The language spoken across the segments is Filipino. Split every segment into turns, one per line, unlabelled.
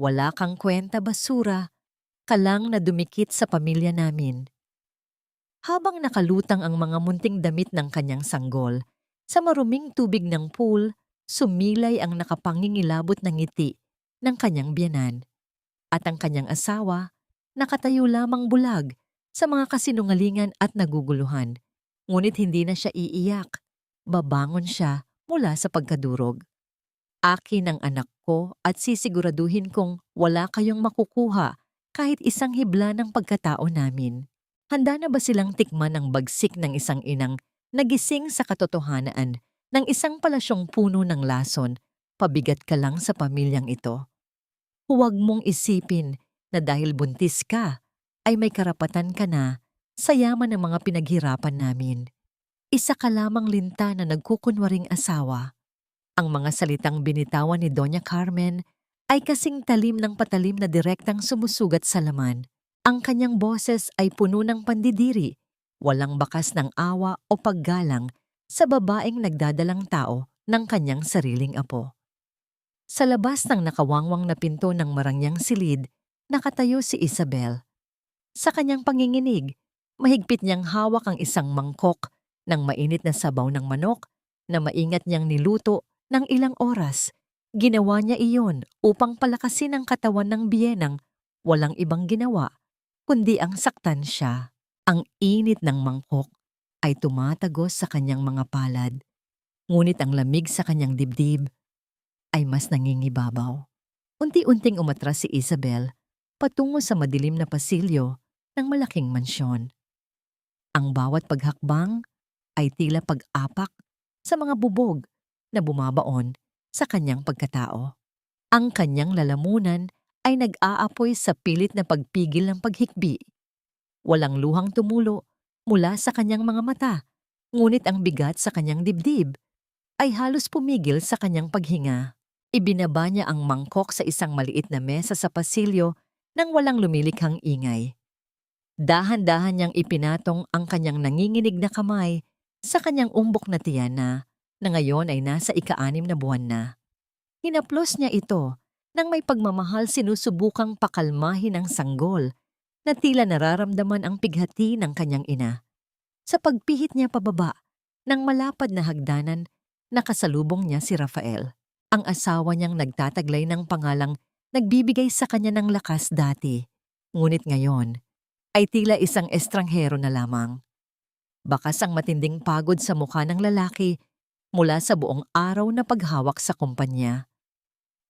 Wala kang kwenta basura, ka lang na dumikit sa pamilya namin. Habang nakalutang ang mga munting damit ng kanyang sanggol, sa maruming tubig ng pool, sumilay ang nakapangingilabot ng ngiti ng kanyang biyenan. At ang kanyang asawa, nakatayo lamang bulag sa mga kasinungalingan at naguguluhan. Ngunit hindi na siya iiyak. Babangon siya mula sa pagkadurog. Akin ang anak ko at sisiguraduhin kong wala kayong makukuha kahit isang hibla ng pagkatao namin. Handa na ba silang tikman ang bagsik ng isang inang nagising sa katotohanan ng isang palasyong puno ng lason? Pabigat ka lang sa pamilyang ito. Huwag mong isipin na dahil buntis ka ay may karapatan ka na sa yaman ng mga pinaghirapan namin. Isa ka lamang linta na nagkukunwaring asawa. Ang mga salitang binitawan ni Doña Carmen ay kasing talim ng patalim na direktang sumusugat sa laman. Ang kanyang boses ay puno ng pandidiri, walang bakas ng awa o paggalang sa babaeng nagdadalang tao ng kanyang sariling apo. Sa labas ng nakawangwang na pinto ng marangyang silid, nakatayo si Isabel. Sa kanyang panginginig, mahigpit niyang hawak ang isang mangkok ng mainit na sabaw ng manok na maingat niyang niluto ng ilang oras. Ginawa niya iyon upang palakasin ang katawan ng biyenang walang ibang ginawa, kundi ang saktan siya. Ang init ng mangkok ay tumatagos sa kanyang mga palad, ngunit ang lamig sa kanyang dibdib ay mas nangingibabaw. Unti-unting umatras si Isabel patungo sa madilim na pasilyo ng malaking mansyon. Ang bawat paghakbang ay tila pag-apak sa mga bubog na bumabaon sa kanyang pagkatao. Ang kanyang lalamunan ay nag-aapoy sa pilit na pagpigil ng paghikbi. Walang luhang tumulo mula sa kanyang mga mata, ngunit ang bigat sa kanyang dibdib ay halos pumigil sa kanyang paghinga. Ibinaba niya ang mangkok sa isang maliit na mesa sa pasilyo nang walang lumilikhang ingay. Dahan-dahan niyang ipinatong ang kanyang nanginginig na kamay sa kanyang umbok na tiyan na ngayon ay nasa ika-6 na buwan na. Hinaplos niya ito nang may pagmamahal sinusubukang pakalmahin ang sanggol na tila nararamdaman ang pighati ng kanyang ina. Sa pagpihit niya pababa ng malapad na hagdanan, nakasalubong niya si Rafael, ang asawa niyang nagtataglay ng pangalang nagbibigay sa kanya ng lakas dati. Ngunit ngayon ay tila isang estranghero na lamang. Bakas ang matinding pagod sa mukha ng lalaki mula sa buong araw na paghawak sa kumpanya.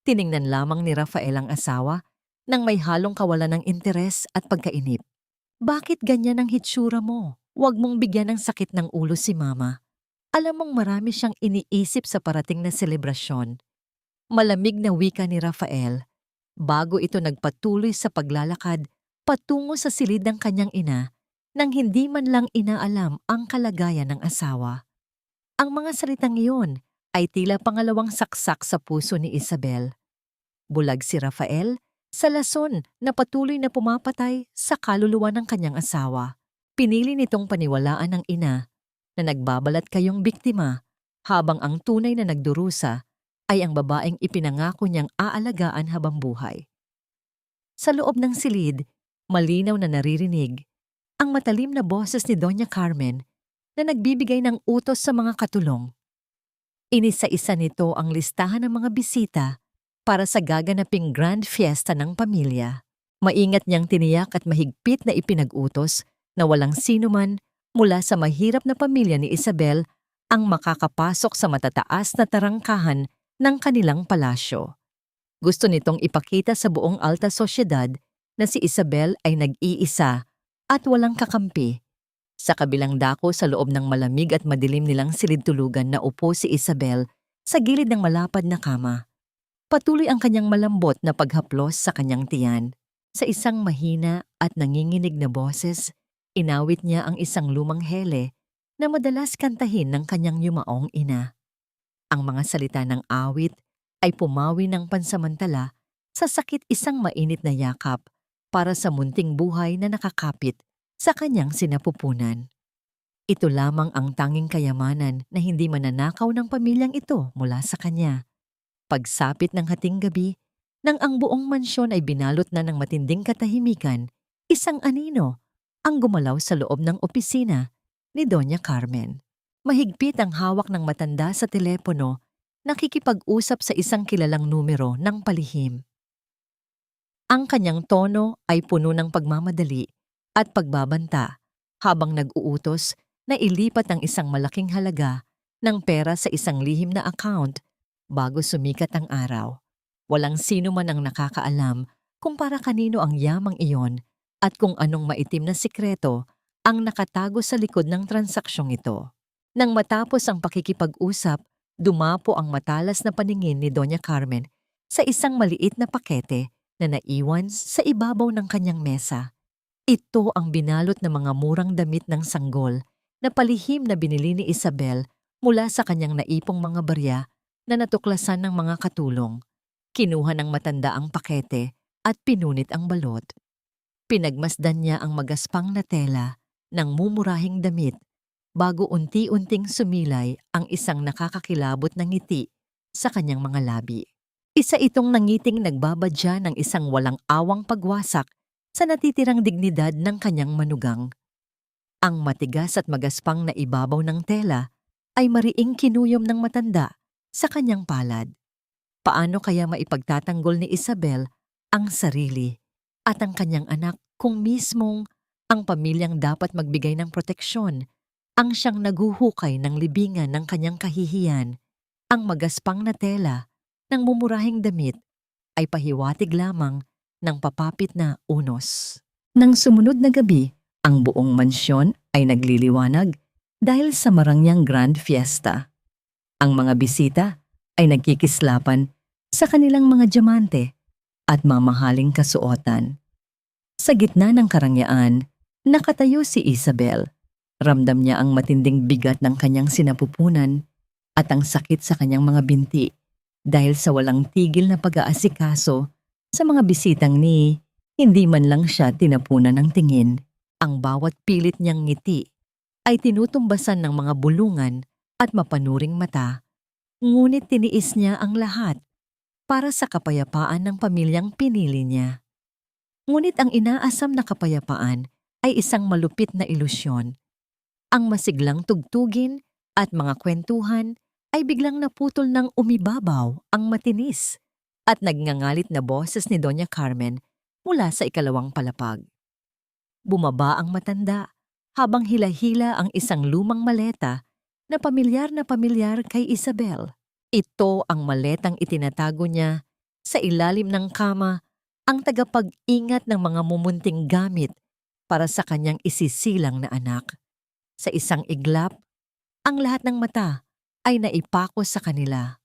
Tiningnan lamang ni Rafael ang asawa nang may halong kawalan ng interes at pagkainip. Bakit ganyan ang hitsura mo? Huwag mong bigyan ng sakit ng ulo si Mama. Alam mong marami siyang iniisip sa parating na selebrasyon. Malamig na wika ni Rafael bago ito nagpatuloy sa paglalakad patungo sa silid ng kanyang ina nang hindi man lang inaalam ang kalagayan ng asawa. Ang mga salitang iyon ay tila pangalawang saksak sa puso ni Isabel. Bulag si Rafael sa lason na patuloy na pumapatay sa kaluluwa ng kanyang asawa. Pinili nitong paniwalaan ng ina na nagbabalat kayong biktima habang ang tunay na nagdurusa ay ang babaeng ipinangako niyang aalagaan habang buhay. Sa loob ng silid, malinaw na naririnig ang matalim na boses ni Doña Carmen na nagbibigay ng utos sa mga katulong. Inisa-isa nito ang listahan ng mga bisita para sa gaganaping grand fiesta ng pamilya. Maingat niyang tiniyak at mahigpit na ipinag-utos na walang sinuman mula sa mahirap na pamilya ni Isabel ang makakapasok sa matataas na tarangkahan ng kanilang palasyo. Gusto nitong ipakita sa buong alta sosyedad na si Isabel ay nag-iisa at walang kakampi. Sa kabilang dako sa loob ng malamig at madilim nilang silid-tulugan na upo si Isabel sa gilid ng malapad na kama. Patuloy ang kanyang malambot na paghaplos sa kanyang tiyan. Sa isang mahina at nanginginig na boses, inawit niya ang isang lumang hele na madalas kantahin ng kanyang yumaong ina. Ang mga salita ng awit ay pumawi ng pansamantala sa sakit isang mainit na yakap para sa munting buhay na nakakapit sa kanyang sinapupunan. Ito lamang ang tanging kayamanan na hindi mananakaw ng pamilyang ito mula sa kanya. Pagsapit ng hating gabi, Nang ang buong mansyon ay binalot na ng matinding katahimikan, isang anino ang gumalaw sa loob ng opisina ni Doña Carmen. Mahigpit ang hawak ng matanda sa telepono, nakikipag-usap sa isang kilalang numero ng palihim. Ang kanyang tono ay puno ng pagmamadali at pagbabanta habang nag-uutos na ilipat ang isang malaking halaga ng pera sa isang lihim na account bago sumikat ang araw. Walang sino man ang nakakaalam kung para kanino ang yamang iyon at kung anong maitim na sikreto ang nakatago sa likod ng transaksyong ito. Nang matapos ang pakikipag-usap, dumapo ang matalas na paningin ni Doña Carmen sa isang maliit na pakete na naiwan sa ibabaw ng kanyang mesa. Ito ang binalot na mga murang damit ng sanggol na palihim na binili ni Isabel mula sa kanyang naipong mga barya na natuklasan ng mga katulong. Kinuha ng matanda ang pakete at pinunit ang balot. Pinagmasdan niya ang magaspang na tela ng mumurahing damit bago unti-unting sumilay ang isang nakakakilabot na ngiti sa kanyang mga labi. Isa itong nangiting nagbabadya ng isang walang awang pagwasak sa natitirang dignidad ng kanyang manugang. Ang matigas at magaspang na ibabaw ng tela ay mariing kinuyom ng matanda sa kanyang palad. Paano kaya maipagtatanggol ni Isabel ang sarili at ang kanyang anak kung mismong ang pamilyang dapat magbigay ng proteksyon ang siyang naguhukay ng libingan ng kanyang kahihiyan? Ang magaspang na tela ng mumurahing damit ay pahiwatig lamang ng papapit na unos. Nang sumunod na gabi, ang buong mansyon ay nagliliwanag dahil sa marangyang grand fiesta. Ang mga bisita ay nagkikislapan sa kanilang mga diamante at mamahaling kasuotan. Sa gitna ng karangyaan, nakatayo si Isabel. Ramdam niya ang matinding bigat ng kanyang sinapupunan at ang sakit sa kanyang mga binti dahil sa walang tigil na pag-aasikaso sa mga bisitang hindi man lang siya tinapunan ng tingin. Ang bawat pilit niyang ngiti ay tinutumbasan ng mga bulungan at mapanuring mata, ngunit tiniis niya ang lahat para sa kapayapaan ng pamilyang pinili niya. Ngunit ang inaasam na kapayapaan ay isang malupit na ilusyon. Ang masiglang tugtugin at mga kwentuhan ay biglang naputol ng umibabaw ang matinis at nagngangalit na boses ni Doña Carmen mula sa ikalawang palapag. Bumaba ang matanda habang hila-hila ang isang lumang maleta na pamilyar kay Isabel. Ito ang maletang itinatago niya sa ilalim ng kama, ang tagapag-ingat ng mga mumunting gamit para sa kanyang isisilang na anak. Sa isang iglap, ang lahat ng mata ay naipako sa kanila.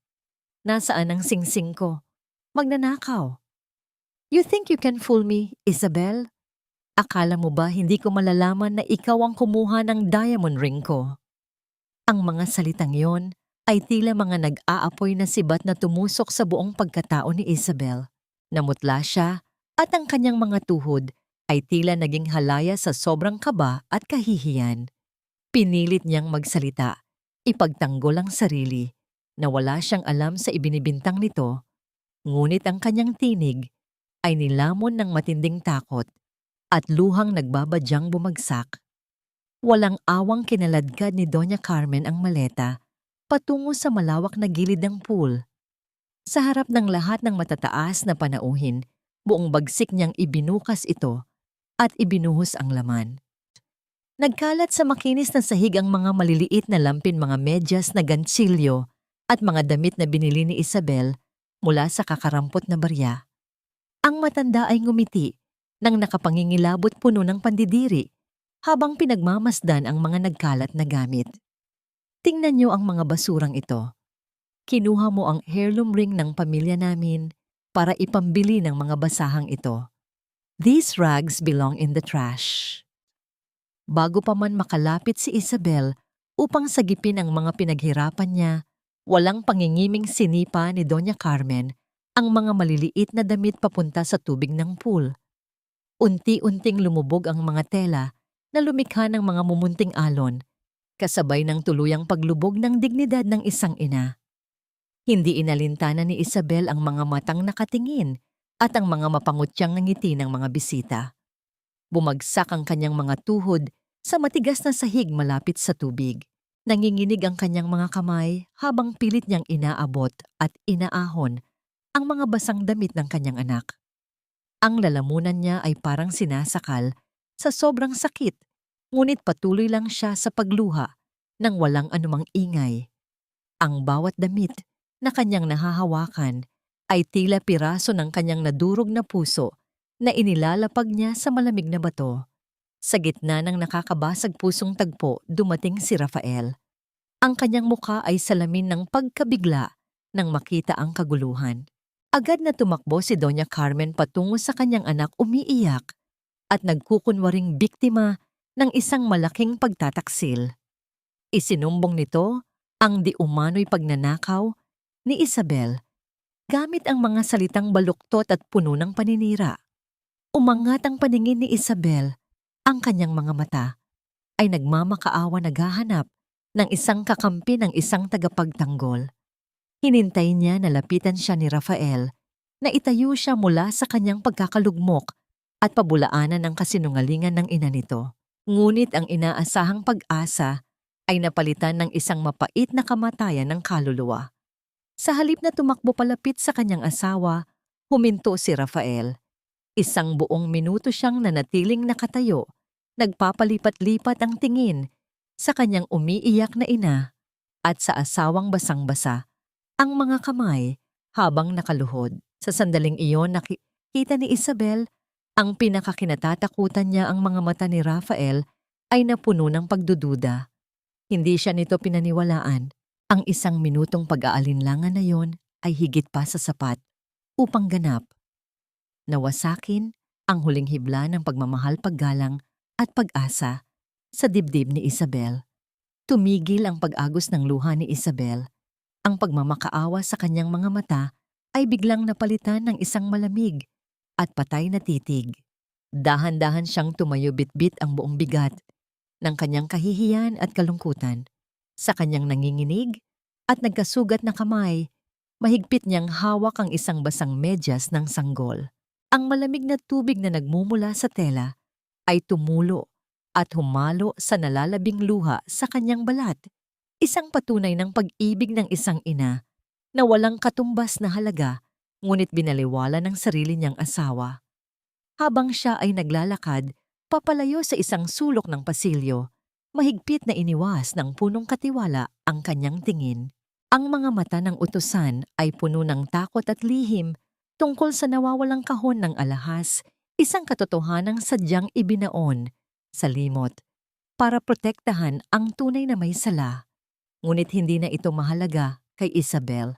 Nasaan ang singsing ko? Magnanakaw. You think you can fool me, Isabel? Akala mo ba hindi ko malalaman na ikaw ang kumuha ng diamond ring ko? Ang mga salitang yon ay tila mga nag-aapoy na sibat na tumusok sa buong pagkatao ni Isabel. Namutla siya at ang kanyang mga tuhod ay tila naging halaya sa sobrang kaba at kahihiyan. Pinilit niyang magsalita, ipagtanggol ang sarili, na wala siyang alam sa ibinibintang nito, ngunit ang kanyang tinig ay nilamon ng matinding takot at luhang nagbabadyang bumagsak. Walang awang kinaladkad ni Doña Carmen ang maleta patungo sa malawak na gilid ng pool. Sa harap ng lahat ng matataas na panauhin, buong bagsik niyang ibinukas ito at ibinuhos ang laman. Nagkalat sa makinis na sahig ang mga maliliit na lampin, mga medyas na gansilyo at mga damit na binili ni Isabel mula sa kakarampot na barya. Ang matanda ay ngumiti nang nakapangingilabot puno ng pandidiri habang pinagmamasdan ang mga nagkalat na gamit. Tingnan niyo ang mga basurang ito. Kinuha mo ang heirloom ring ng pamilya namin para ipambili ng mga basahang ito. These rags belong in the trash. Bago pa man makalapit si Isabel upang sagipin ang mga pinaghirapan niya, walang pangingiming sinipa ni Doña Carmen ang mga maliliit na damit papunta sa tubig ng pool. Unti-unting lumubog ang mga tela na lumikha ng mga mumunting alon, kasabay ng tuluyang paglubog ng dignidad ng isang ina. Hindi inalintana ni Isabel ang mga matang nakatingin at ang mga mapangutyang ngiti ng mga bisita. Bumagsak ang kanyang mga tuhod sa matigas na sahig malapit sa tubig. Nanginginig ang kanyang mga kamay habang pilit niyang inaabot at inaahon ang mga basang damit ng kanyang anak. Ang lalamunan niya ay parang sinasakal sa sobrang sakit, ngunit patuloy lang siya sa pagluha nang walang anumang ingay. Ang bawat damit na kanyang nahahawakan ay tila piraso ng kanyang nadurog na puso na inilalapag niya sa malamig na bato. Sa gitna ng nakakabasag pusong tagpo, dumating si Rafael. Ang kanyang mukha ay salamin ng pagkabigla nang makita ang kaguluhan. Agad na tumakbo si Doña Carmen patungo sa kanyang anak umiiyak at nagkukunwaring biktima ng isang malaking pagtataksil. Isinumbong nito ang di umano'y pagnanakaw ni Isabel gamit ang mga salitang baluktot at puno ng paninira. Umangat ang paningin ni Isabel, ang kanyang mga mata ay nagmamakaawa naghahanap ng isang kakampi ng isang tagapagtanggol. Hinintay niya na lapitan siya ni Rafael na itayo siya mula sa kanyang pagkakalugmok at pabulaanan ng kasinungalingan ng ina nito. Ngunit ang inaasahang pag-asa ay napalitan ng isang mapait na kamatayan ng kaluluwa. Sa halip na tumakbo palapit sa kanyang asawa, huminto si Rafael. Isang buong minuto siyang nanatiling nakatayo, nagpapalipat-lipat ang tingin sa kanyang umiiyak na ina at sa asawang basang-basa ang mga kamay habang nakaluhod. Sa sandaling iyon nakita ni Isabel ang pinakakinatatakutan niya. Ang mga mata ni Rafael ay napuno ng pagdududa. Hindi siya nito pinaniwalaan. Ang isang minutong pag-aalinlangan na yon ay higit pa sa sapat upang ganap. Nawasakin ang huling hibla ng pagmamahal, paggalang at pag-asa sa dibdib ni Isabel. Tumigil ang pag-agos ng luha ni Isabel. Ang pagmamakaawa sa kanyang mga mata ay biglang napalitan ng isang malamig at patay na titig. Dahan-dahan siyang tumayo, bitbit ang buong bigat ng kanyang kahihiyan at kalungkutan. Sa kanyang nanginginig at nagkasugat na kamay, mahigpit niyang hawak ang isang basang medyas ng sanggol. Ang malamig na tubig na nagmumula sa tela ay tumulo at humalo sa nalalabing luha sa kanyang balat. Isang patunay ng pag-ibig ng isang ina na walang katumbas na halaga, ngunit binaliwala ng sarili niyang asawa. Habang siya ay naglalakad papalayo sa isang sulok ng pasilyo, mahigpit na iniwas ng punong katiwala ang kanyang tingin. Ang mga mata ng utusan ay puno ng takot at lihim tungkol sa nawawalang kahon ng alahas, isang katotohanang sadyang ibinaon sa limot para protektahan ang tunay na may sala. Ngunit hindi na ito mahalaga kay Isabel.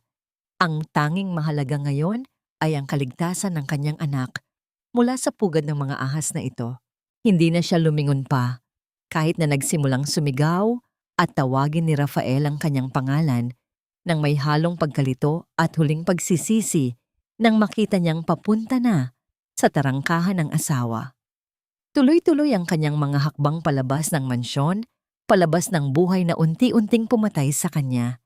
Ang tanging mahalaga ngayon ay ang kaligtasan ng kanyang anak mula sa pugad ng mga ahas na ito. Hindi na siya lumingon pa, kahit na nagsimulang sumigaw at tawagin ni Rafael ang kanyang pangalan nang may halong pagkalito at huling pagsisisi nang makita niyang papunta na sa tarangkahan ng asawa. Tuloy-tuloy ang kanyang mga hakbang palabas ng mansyon, palabas ng buhay na unti-unting pumatay sa kanya.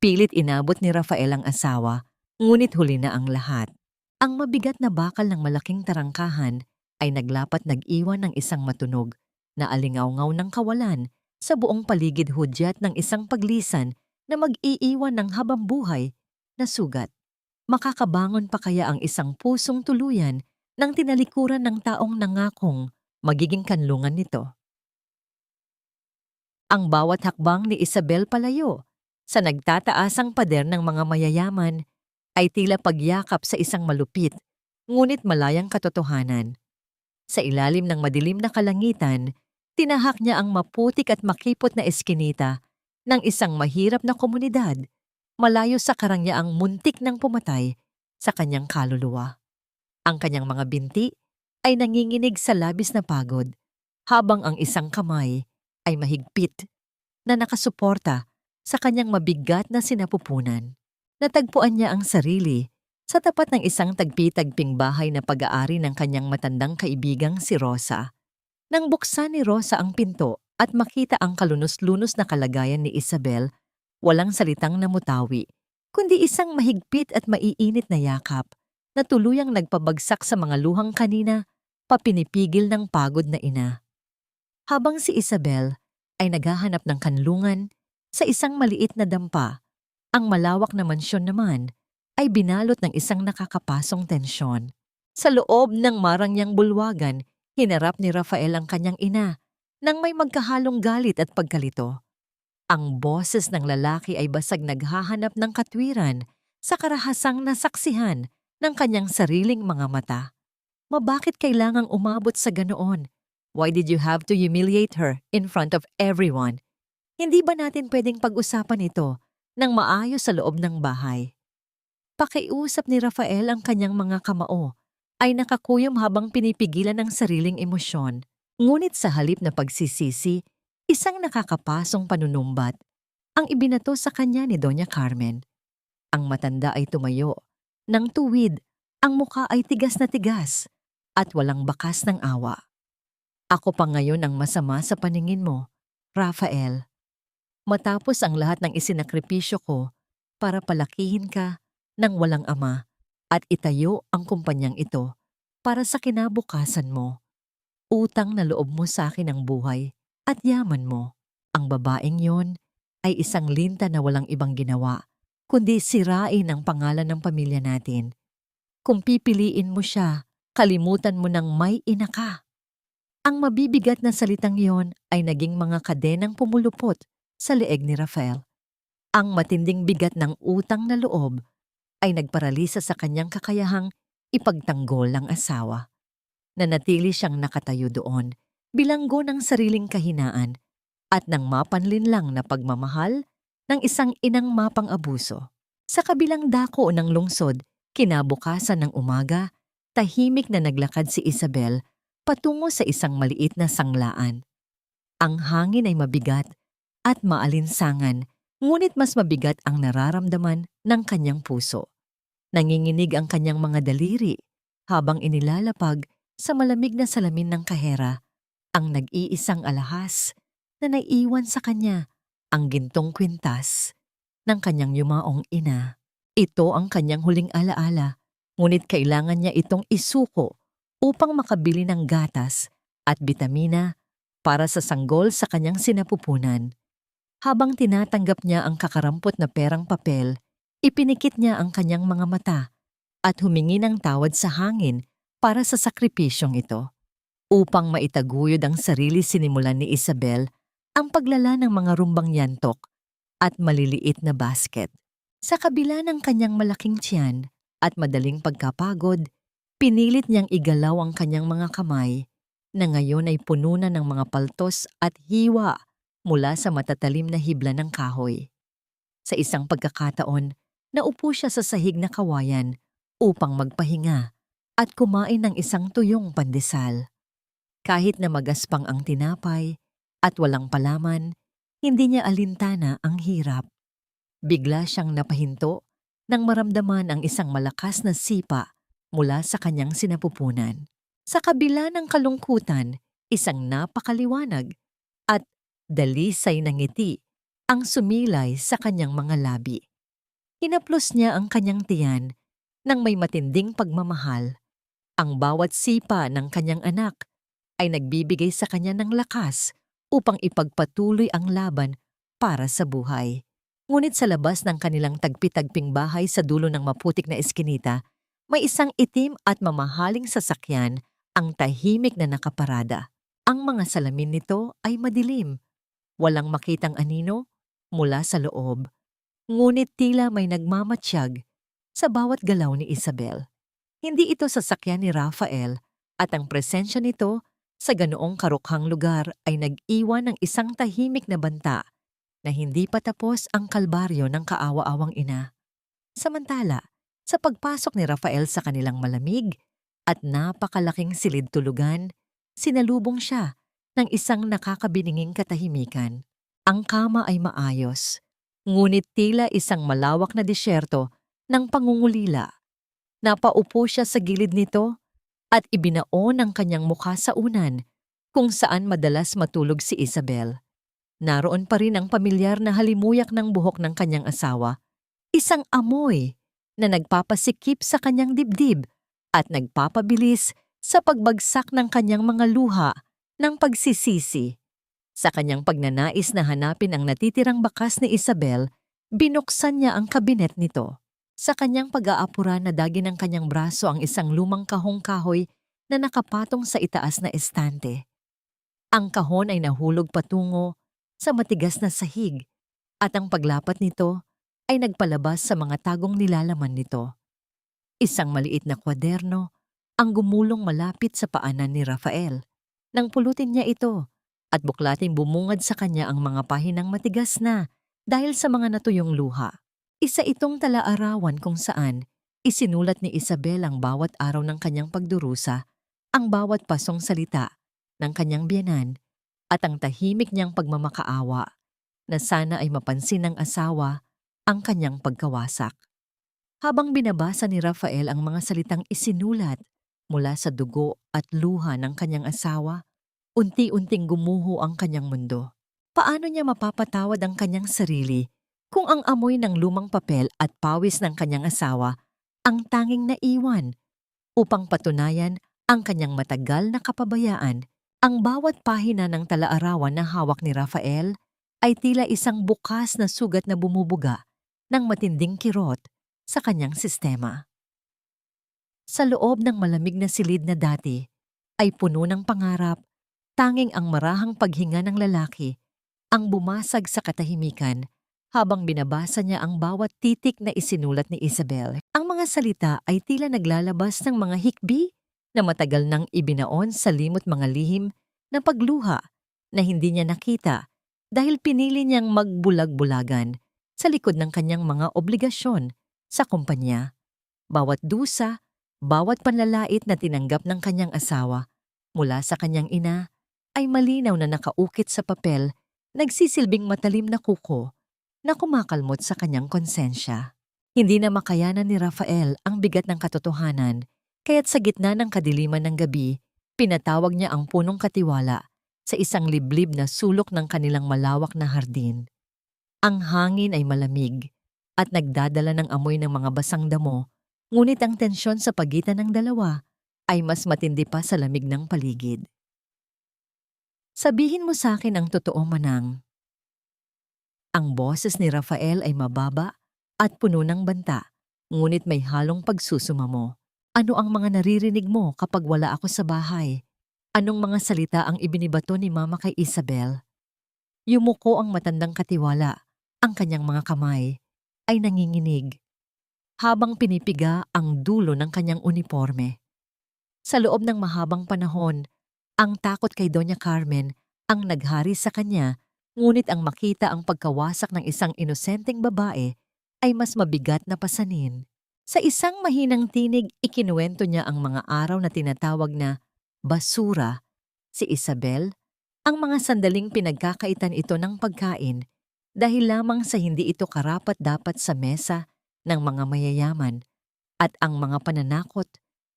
Pilit inabot ni Rafael ang asawa, ngunit huli na ang lahat. Ang mabigat na bakal ng malaking tarangkahan ay naglapat nag-iwan ng isang matunog na alingawngaw ng kawalan sa buong paligid, hudyat ng isang paglisan na mag-iiwan ng habambuhay na sugat. Makakabangon pa kaya ang isang pusong tuluyan ng tinalikuran ng taong nangakong magiging kanlungan nito? Ang bawat hakbang ni Isabel palayo sa nagtataasang pader ng mga mayayaman ay tila pagyakap sa isang malupit ngunit malayang katotohanan. Sa ilalim ng madilim na kalangitan, tinahak niya ang maputik at makipot na eskinita ng isang mahirap na komunidad, malayo sa karangyaang muntik ng pumatay sa kanyang kaluluwa. Ang kanyang mga binti ay nanginginig sa labis na pagod, habang ang isang kamay ay mahigpit na nakasuporta sa kanyang mabigat na sinapupunan. Natagpuan niya ang sarili sa tapat ng isang tagpi-tagping bahay na pag-aari ng kanyang matandang kaibigang si Rosa. Nang buksan ni Rosa ang pinto at makita ang kalunos-lunos na kalagayan ni Isabel, walang salitang namutawi, kundi isang mahigpit at maiinit na yakap na tuluyang nagpabagsak sa mga luhang kanina papinipigil ng pagod na ina. Habang si Isabel ay naghahanap ng kanlungan sa isang maliit na dampa, ang malawak na mansyon naman ay binalot ng isang nakakapasong tensyon. Sa loob ng marangyang bulwagan, hinarap ni Rafael ang kanyang ina nang may magkahalong galit at pagkalito. Ang boses ng lalaki ay basag naghahanap ng katwiran sa karahasang nasaksihan ng kanyang sariling mga mata. Bakit kailangang umabot sa ganoon? Why did you have to humiliate her in front of everyone? Hindi ba natin pwedeng pag-usapan ito nang maayos sa loob ng bahay? Pakiusap ni Rafael ang kanyang mga kamao ay nakakuyom habang pinipigilan ang sariling emosyon. Ngunit sa halip na pagsisisi, isang nakakapasong panunumbat ang ibinato sa kanya ni Doña Carmen. Ang matanda ay tumayo. Nang tuwid, ang muka ay tigas na tigas at walang bakas ng awa. Ako pa ngayon ang masama sa paningin mo, Rafael. Matapos ang lahat ng isinakripisyo ko para palakihin ka ng walang ama at itayo ang kumpanyang ito para sa kinabukasan mo. Utang na loob mo sa akin ang buhay at yaman mo. Ang babaeng yon ay isang linta na walang ibang ginawa, kundi sirain ang pangalan ng pamilya natin. Kung pipiliin mo siya, kalimutan mo ng may ina ka. Ang mabibigat na salitang yon ay naging mga kadenang pumulupot sa leeg ni Rafael. Ang matinding bigat ng utang na loob ay nagparalisa sa kanyang kakayahang ipagtanggol ang asawa. Nanatili siyang nakatayo doon, bilanggo ng sariling kahinaan at ng mapanlinlang na pagmamahal ng isang inang mapang-abuso. Sa kabilang dako ng lungsod, kinabukasan ng umaga, tahimik na naglakad si Isabel patungo sa isang maliit na sanglaan. Ang hangin ay mabigat at maalinsangan, ngunit mas mabigat ang nararamdaman ng kanyang puso. Nanginginig ang kanyang mga daliri habang inilalapag sa malamig na salamin ng kahera ang nag-iisang alahas na naiwan sa kanya, ang gintong kwintas ng kanyang yumaong ina. Ito ang kanyang huling alaala, ngunit kailangan niya itong isuko upang makabili ng gatas at bitamina para sa sanggol sa kanyang sinapupunan. Habang tinatanggap niya ang kakarampot na perang papel, ipinikit niya ang kanyang mga mata at humingi ng tawad sa hangin para sa sakripisyong ito. Upang maitaguyod ang sarili, sinimulan ni Isabel ang paglala ng mga rumbang yantok at maliliit na basket. Sa kabila ng kanyang malaking tiyan at madaling pagkapagod, pinilit niyang igalaw ang kanyang mga kamay na ngayon ay puno na ng mga paltos at hiwa mula sa matatalim na hibla ng kahoy. Sa isang pagkakataon, naupo siya sa sahig na kawayan upang magpahinga at kumain ng isang tuyong pandesal. Kahit na magaspang ang tinapay at walang palaman, hindi niya alintana ang hirap. Bigla siyang napahinto nang maramdaman ang isang malakas na sipa mula sa kanyang sinapupunan. Sa kabila ng kalungkutan, isang napakaliwanag at dalisay na ngiti ang sumilay sa kanyang mga labi. Hinaplos niya ang kanyang tiyan nang may matinding pagmamahal. Ang bawat sipa ng kanyang anak ay nagbibigay sa kanya ng lakas upang ipagpatuloy ang laban para sa buhay. Ngunit sa labas ng kanilang tagpi-tagping bahay sa dulo ng maputik na eskinita, may isang itim at mamahaling sasakyan ang tahimik na nakaparada. Ang mga salamin nito ay madilim, walang makitang anino mula sa loob. Ngunit tila may nagmamatsyag sa bawat galaw ni Isabel. Hindi ito sasakyan ni Rafael at ang presensya nito sa ganoong karukhang lugar ay nag-iwan ng isang tahimik na banta na hindi pa tapos ang kalbaryo ng kaawa-awang ina. Samantala, sa pagpasok ni Rafael sa kanilang malamig at napakalaking silid tulugan, sinalubong siya ng isang nakakabininging katahimikan. Ang kama ay maayos, ngunit tila isang malawak na disyerto ng pangungulila. Napaupo siya sa gilid nito at ibinaon ang kanyang mukha sa unan kung saan madalas matulog si Isabel. Naroon pa rin ang pamilyar na halimuyak ng buhok ng kanyang asawa, isang amoy na nagpapasikip sa kanyang dibdib at nagpapabilis sa pagbagsak ng kanyang mga luha ng pagsisisi. Sa kanyang pagnanais na hanapin ang natitirang bakas ni Isabel, binuksan niya ang kabinet nito. Sa kanyang pag-aapura, nadagi ng kanyang braso ang isang lumang kahong kahoy na nakapatong sa itaas na estante. Ang kahon ay nahulog patungo sa matigas na sahig at ang paglapat nito ay nagpalabas sa mga tagong nilalaman nito. Isang maliit na kwaderno ang gumulong malapit sa paanan ni Rafael. Nang pulutin niya ito at buklating bumungad sa kanya ang mga pahinang matigas na dahil sa mga natuyong luha. Isa itong talaarawan kung saan isinulat ni Isabel ang bawat araw ng kanyang pagdurusa, ang bawat pasong salita ng kanyang biyenan at ang tahimik niyang pagmamakaawa na sana ay mapansin ng asawa ang kanyang pagkawasak. Habang binabasa ni Rafael ang mga salitang isinulat mula sa dugo at luha ng kanyang asawa, unti-unting gumuho ang kanyang mundo. Paano niya mapapatawad ang kanyang sarili kung ang amoy ng lumang papel at pawis ng kanyang asawa ang tanging naiwan upang patunayan ang kanyang matagal na kapabayaan? Ang bawat pahina ng talaarawan na hawak ni Rafael ay tila isang bukas na sugat na bumubuga ng matinding kirot sa kanyang sistema. Sa loob ng malamig na silid na dati ay puno ng pangarap, tanging ang marahang paghinga ng lalaki ang bumasag sa katahimikan habang binabasa niya ang bawat titik na isinulat ni Isabel. Ang mga salita ay tila naglalabas ng mga hikbi na matagal nang ibinaon sa limot mga lihim na pagluha na hindi niya nakita dahil pinili niyang magbulag-bulagan sa likod ng kanyang mga obligasyon sa kumpanya. Bawat dusa, bawat panlalait na tinanggap ng kanyang asawa mula sa kanyang ina ay malinaw na nakaukit sa papel, nagsisilbing matalim na kuko na kumakalmot sa kanyang konsensya. Hindi na makayanan ni Rafael ang bigat ng katotohanan, kaya't sa gitna ng kadiliman ng gabi, pinatawag niya ang punong katiwala sa isang liblib na sulok ng kanilang malawak na hardin. Ang hangin ay malamig at nagdadala ng amoy ng mga basang damo, ngunit ang tensyon sa pagitan ng dalawa ay mas matindi pa sa lamig ng paligid. Sabihin mo sa akin ang totoo, Manang. Ang boses ni Rafael ay mababa at puno ng banta, ngunit may halong pagsusumamo. Ano ang mga naririnig mo kapag wala ako sa bahay? Anong mga salita ang ibinibato ni Mama kay Isabel? Yumuko ang matandang katiwala, ang kanyang mga kamay ay nanginginig habang pinipiga ang dulo ng kanyang uniforme. Sa loob ng mahabang panahon, ang takot kay Doña Carmen ang naghari sa kanya, ngunit ang makita ang pagkawasak ng isang inosenteng babae ay mas mabigat na pasanin. Sa isang mahinang tinig, ikinuwento niya ang mga araw na tinatawag na basura si Isabel, ang mga sandaling pinagkakaitan ito ng pagkain dahil lamang sa hindi ito karapat-dapat sa mesa ng mga mayayaman at ang mga pananakot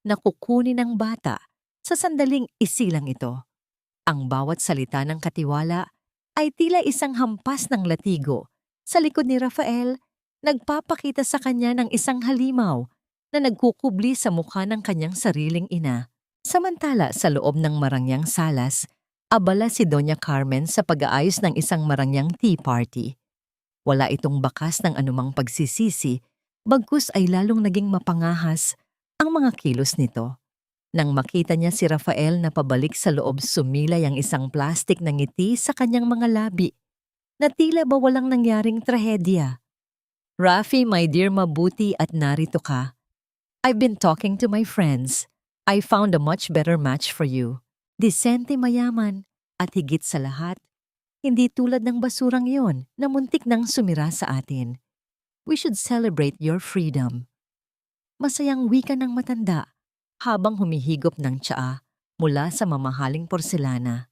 na kukunin ng bata sa sandaling isilang ito. Ang bawat salita ng katiwala ay tila isang hampas ng latigo sa likod ni Rafael, nagpapakita sa kanya ng isang halimaw na nagkukubli sa mukha ng kanyang sariling ina. Samantala sa loob ng marangyang salas, abala si Doña Carmen sa pag-aayos ng isang marangyang tea party. Wala itong bakas ng anumang pagsisisi, bagkus ay lalong naging mapangahas ang mga kilos nito. Nang makita niya si Rafael na pabalik sa loob, sumilay ang isang plastik na ngiti sa kanyang mga labi, na tila ba walang nangyaring trahedya. Rafi, my dear, mabuti at narito ka. I've been talking to my friends. I found a much better match for you. Disente, mayaman, at higit sa lahat, hindi tulad ng basurang iyon na muntik nang sumira sa atin. We should celebrate your freedom. Masayang wika ng matanda habang humihigop ng tsaa mula sa mamahaling porselana.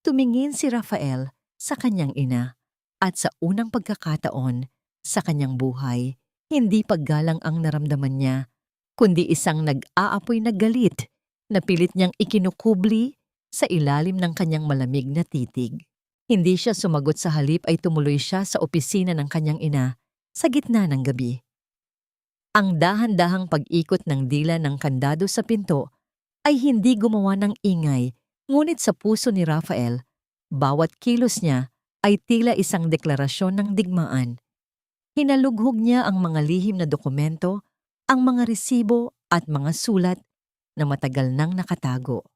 Tumingin si Rafael sa kanyang ina at sa unang pagkakataon sa kanyang buhay, hindi paggalang ang naramdaman niya, kundi isang nag-aapoy na galit na pilit niyang ikinukubli sa ilalim ng kanyang malamig na titig. Hindi siya sumagot, sa halip ay tumuloy siya sa opisina ng kanyang ina sa gitna ng gabi. Ang dahan-dahang pag-ikot ng dila ng kandado sa pinto ay hindi gumawa ng ingay, ngunit sa puso ni Rafael, bawat kilos niya ay tila isang deklarasyon ng digmaan. Hinalughog niya ang mga lihim na dokumento, ang mga resibo at mga sulat na matagal nang nakatago.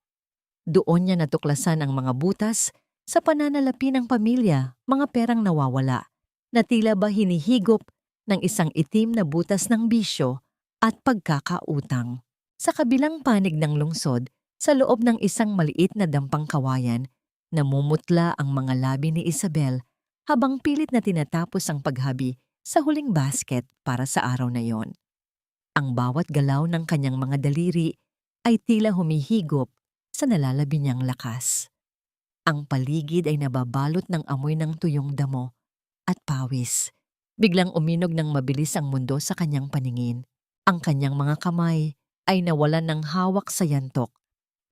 Doon niya natuklasan ang mga butas sa pananalapi ng pamilya, mga perang nawawala, na tila ba hinihigop ng isang itim na butas ng bisyo at pagkakautang. Sa kabilang panig ng lungsod, sa loob ng isang maliit na dampang kawayan, namumutla ang mga labi ni Isabel habang pilit na tinatapos ang paghabi sa huling basket para sa araw na yon. Ang bawat galaw ng kanyang mga daliri ay tila humihigop sa nalalabi niyang lakas. Ang paligid ay nababalot ng amoy ng tuyong damo at pawis. Biglang uminog ng mabilis ang mundo sa kanyang paningin. Ang kanyang mga kamay ay nawalan ng hawak sa yantok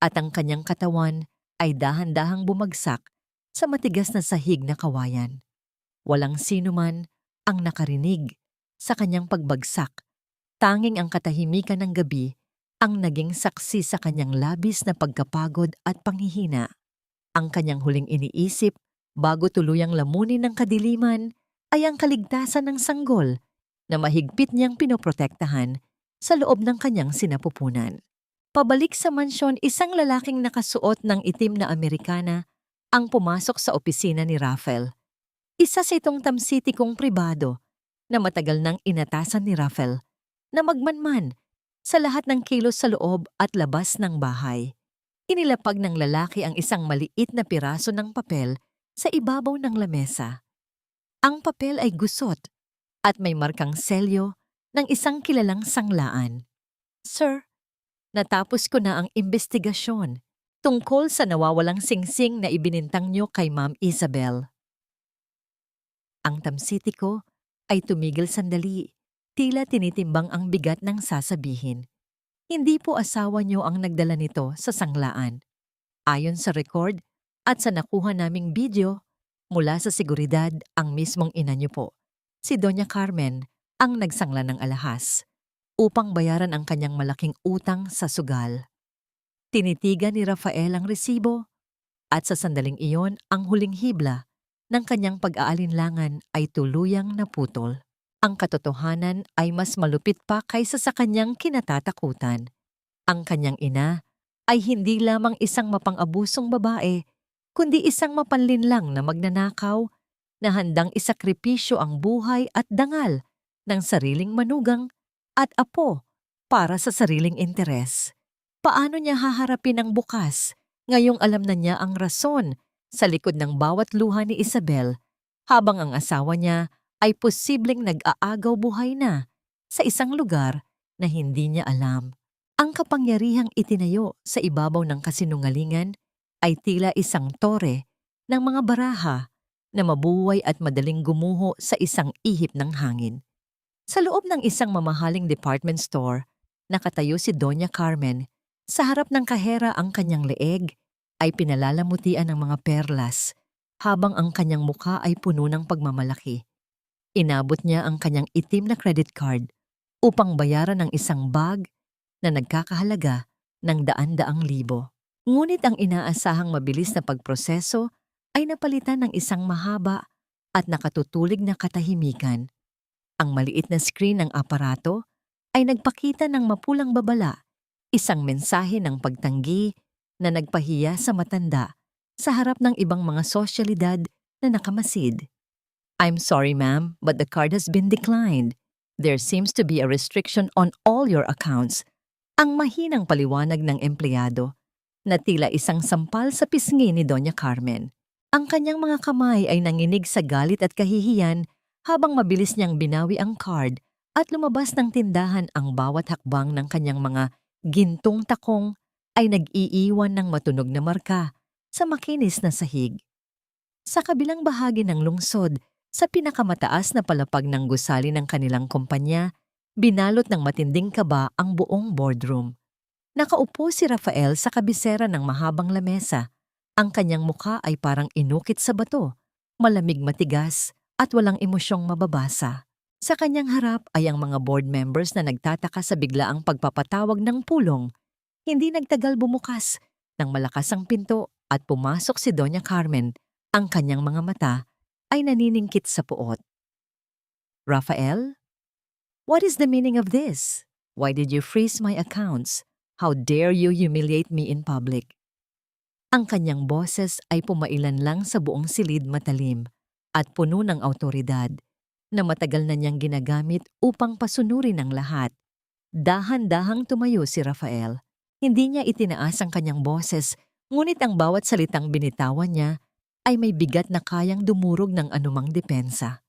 at ang kanyang katawan ay dahan-dahang bumagsak sa matigas na sahig na kawayan. Walang sino man ang nakarinig sa kanyang pagbagsak. Tanging ang katahimikan ng gabi ang naging saksi sa kanyang labis na pagkapagod at panghihina. Ang kanyang huling iniisip bago tuluyang lamunin ng kadiliman ay ang kaligtasan ng sanggol na mahigpit niyang pinoprotektahan sa loob ng kanyang sinapupunan. Pabalik sa mansyon, isang lalaking nakasuot ng itim na Amerikana ang pumasok sa opisina ni Rafael. Isa sa itong tamsitikong pribado na matagal nang inatasan ni Rafael na magmanman sa lahat ng kilos sa loob at labas ng bahay. Inilapag ng lalaki ang isang maliit na piraso ng papel sa ibabaw ng lamesa. Ang papel ay gusot at may markang selyo ng isang kilalang sanglaan. Sir, natapos ko na ang investigasyon tungkol sa nawawalang singsing na ibinintang niyo kay Ma'am Isabel. Ang tamsitiko ay tumigil sandali, tila tinitimbang ang bigat ng sasabihin. Hindi po asawa niyo ang nagdala nito sa sanglaan. Ayon sa record at sa nakuha naming video, mula sa seguridad ang mismong ina niyo po, si Doña Carmen, ang nagsangla ng alahas upang bayaran ang kanyang malaking utang sa sugal. Tinitigan ni Rafael ang resibo at sa sandaling iyon ang huling hibla ng kanyang pag-aalinlangan ay tuluyang naputol. Ang katotohanan ay mas malupit pa kaysa sa kanyang kinatatakutan. Ang kanyang ina ay hindi lamang isang mapang-abusong babae, kundi isang mapanlinlang na magnanakaw na handang isakripisyo ang buhay at dangal ng sariling manugang at apo para sa sariling interes. Paano niya haharapin ang bukas ngayong alam na niya ang rason sa likod ng bawat luha ni Isabel habang ang asawa niya ay posibleng nag-aagaw buhay na sa isang lugar na hindi niya alam. Ang kapangyarihang itinayo sa ibabaw ng kasinungalingan ay tila isang tore ng mga baraha na mabuhay at madaling gumuho sa isang ihip ng hangin. Sa loob ng isang mamahaling department store, nakatayo si Doña Carmen. Sa harap ng kahera ang kanyang leeg ay pinalalamutian ng mga perlas habang ang kanyang mukha ay puno ng pagmamalaki. Inabot niya ang kanyang itim na credit card upang bayaran ang isang bag na nagkakahalaga ng daan-daang libo. Ngunit ang inaasahang mabilis na pagproseso ay napalitan ng isang mahaba at nakatutulig na katahimikan. Ang maliit na screen ng aparato ay nagpakita ng mapulang babala, isang mensahe ng pagtanggi na nagpahiya sa matanda sa harap ng ibang mga sosyalidad na nakamasid. I'm sorry ma'am, but the card has been declined. There seems to be a restriction on all your accounts. Ang mahinang paliwanag ng empleyado na tila isang sampal sa pisngi ni Doña Carmen. Ang kanyang mga kamay ay nanginig sa galit at kahihiyan habang mabilis niyang binawi ang card at lumabas ng tindahan. Ang bawat hakbang ng kanyang mga gintong takong ay nag-iiwan ng matunog na marka sa makinis na sahig. Sa kabilang bahagi ng lungsod, sa pinakamataas na palapag ng gusali ng kanilang kumpanya, binalot ng matinding kaba ang buong boardroom. Nakaupo si Rafael sa kabisera ng mahabang lamesa. Ang kanyang mukha ay parang inukit sa bato, malamig matigas at walang emosyong mababasa. Sa kanyang harap ay ang mga board members na nagtataka sa biglaang pagpapatawag ng pulong. Hindi nagtagal bumukas ng malakas ang pinto at pumasok si Doña Carmen. Ang kanyang mga mata ay naniningkit sa puot. Rafael? What is the meaning of this? Why did you freeze my accounts? How dare you humiliate me in public? Ang kanyang boses ay pumailan lang sa buong silid matalim at puno ng awtoridad na matagal na niyang ginagamit upang pasunurin ang lahat. Dahan-dahang tumayo si Rafael. Hindi niya itinaas ang kanyang boses, ngunit ang bawat salitang binitawan niya ay may bigat na kayang dumurog ng anumang depensa.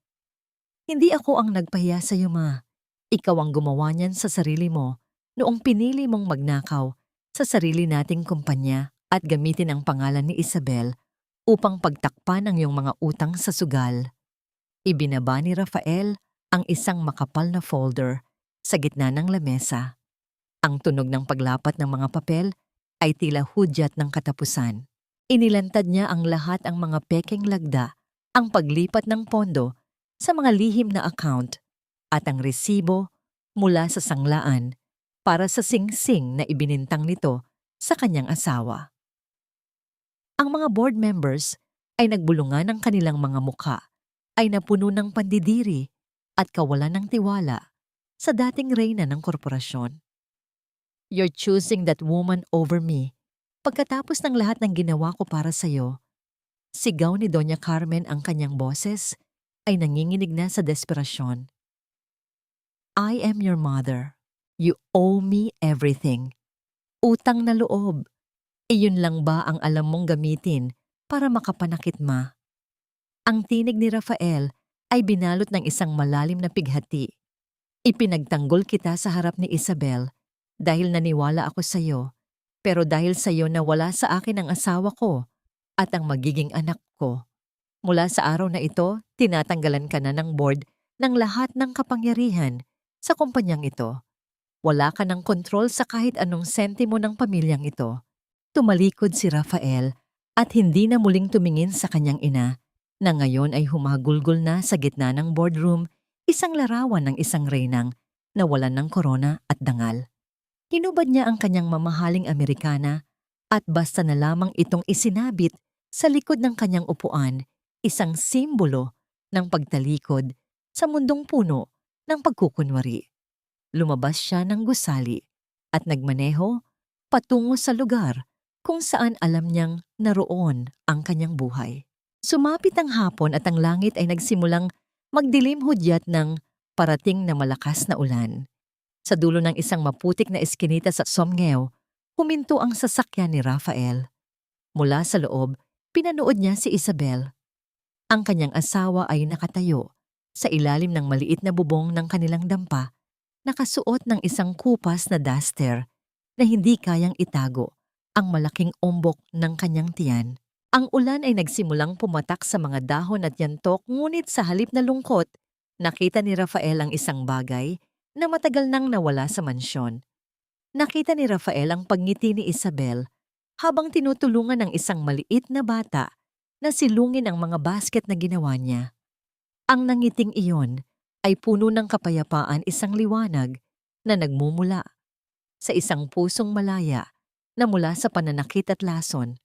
Hindi ako ang nagpahiya sa iyo, Ma. Ikaw ang gumawa niyan sa sarili mo noong pinili mong magnakaw sa sarili nating kumpanya at gamitin ang pangalan ni Isabel upang pagtakpan ang iyong mga utang sa sugal. Ibinaba ni Rafael ang isang makapal na folder sa gitna ng lamesa. Ang tunog ng paglapat ng mga papel ay tila hudyat ng katapusan. Inilantad niya ang lahat ang mga pekeng lagda, ang paglipat ng pondo sa mga lihim na account at ang resibo mula sa sanglaan para sa singsing na ibinintang nito sa kanyang asawa. Ang mga board members ay nagbulungan ng kanilang mga mukha ay napuno ng pandidiri at kawalan ng tiwala sa dating reyna ng korporasyon. You're choosing that woman over me. Pagkatapos ng lahat ng ginawa ko para sa'yo, sigaw ni Doña Carmen, ang kanyang boses ay nanginginig na sa desperasyon. I am your mother. You owe me everything. Utang na loob. Iyon lang ba ang alam mong gamitin para makapanakit, Ma? Ang tinig ni Rafael ay binalot ng isang malalim na pighati. Ipinagtanggol kita sa harap ni Isabel dahil naniwala ako sa iyo, pero dahil sa iyo nawala sa akin ang asawa ko at ang magiging anak ko. Mula sa araw na ito, tinatanggalan ka na ng board ng lahat ng kapangyarihan sa kumpanyang ito. Wala ka ng kontrol sa kahit anong sentimo ng pamilyang ito. Tumalikod si Rafael at hindi na muling tumingin sa kanyang ina na ngayon ay humagulgol na sa gitna ng boardroom, isang larawan ng isang reynang nawalan ng korona at dangal. Hinubad niya ang kanyang mamahaling Amerikana at basta na lamang itong isinabit sa likod ng kanyang upuan, isang simbolo ng pagtalikod sa mundong puno ng pagkukunwari. Lumabas siya ng gusali at nagmaneho patungo sa lugar kung saan alam niyang naroon ang kanyang buhay. Sumapit ang hapon at ang langit ay nagsimulang magdilim hudyat ng parating na malakas na ulan. Sa dulo ng isang maputik na eskinita sa Somngeo, huminto ang sasakyan ni Rafael. Mula sa loob, pinanood niya si Isabel. Ang kanyang asawa ay nakatayo sa ilalim ng maliit na bubong ng kanilang dampa, nakasuot ng isang kupas na duster na hindi kayang itago ang malaking ombok ng kanyang tiyan. Ang ulan ay nagsimulang pumatak sa mga dahon at yantok, ngunit sa halip na lungkot, nakita ni Rafael ang isang bagay na matagal nang nawala sa mansyon. Nakita ni Rafael ang pagngiti ni Isabel habang tinutulungan ng isang maliit na bata na silungin ang mga basket na ginawa niya. Ang nangiting iyon ay puno ng kapayapaan, isang liwanag na nagmumula sa isang pusong malaya na mula sa pananakit at lason.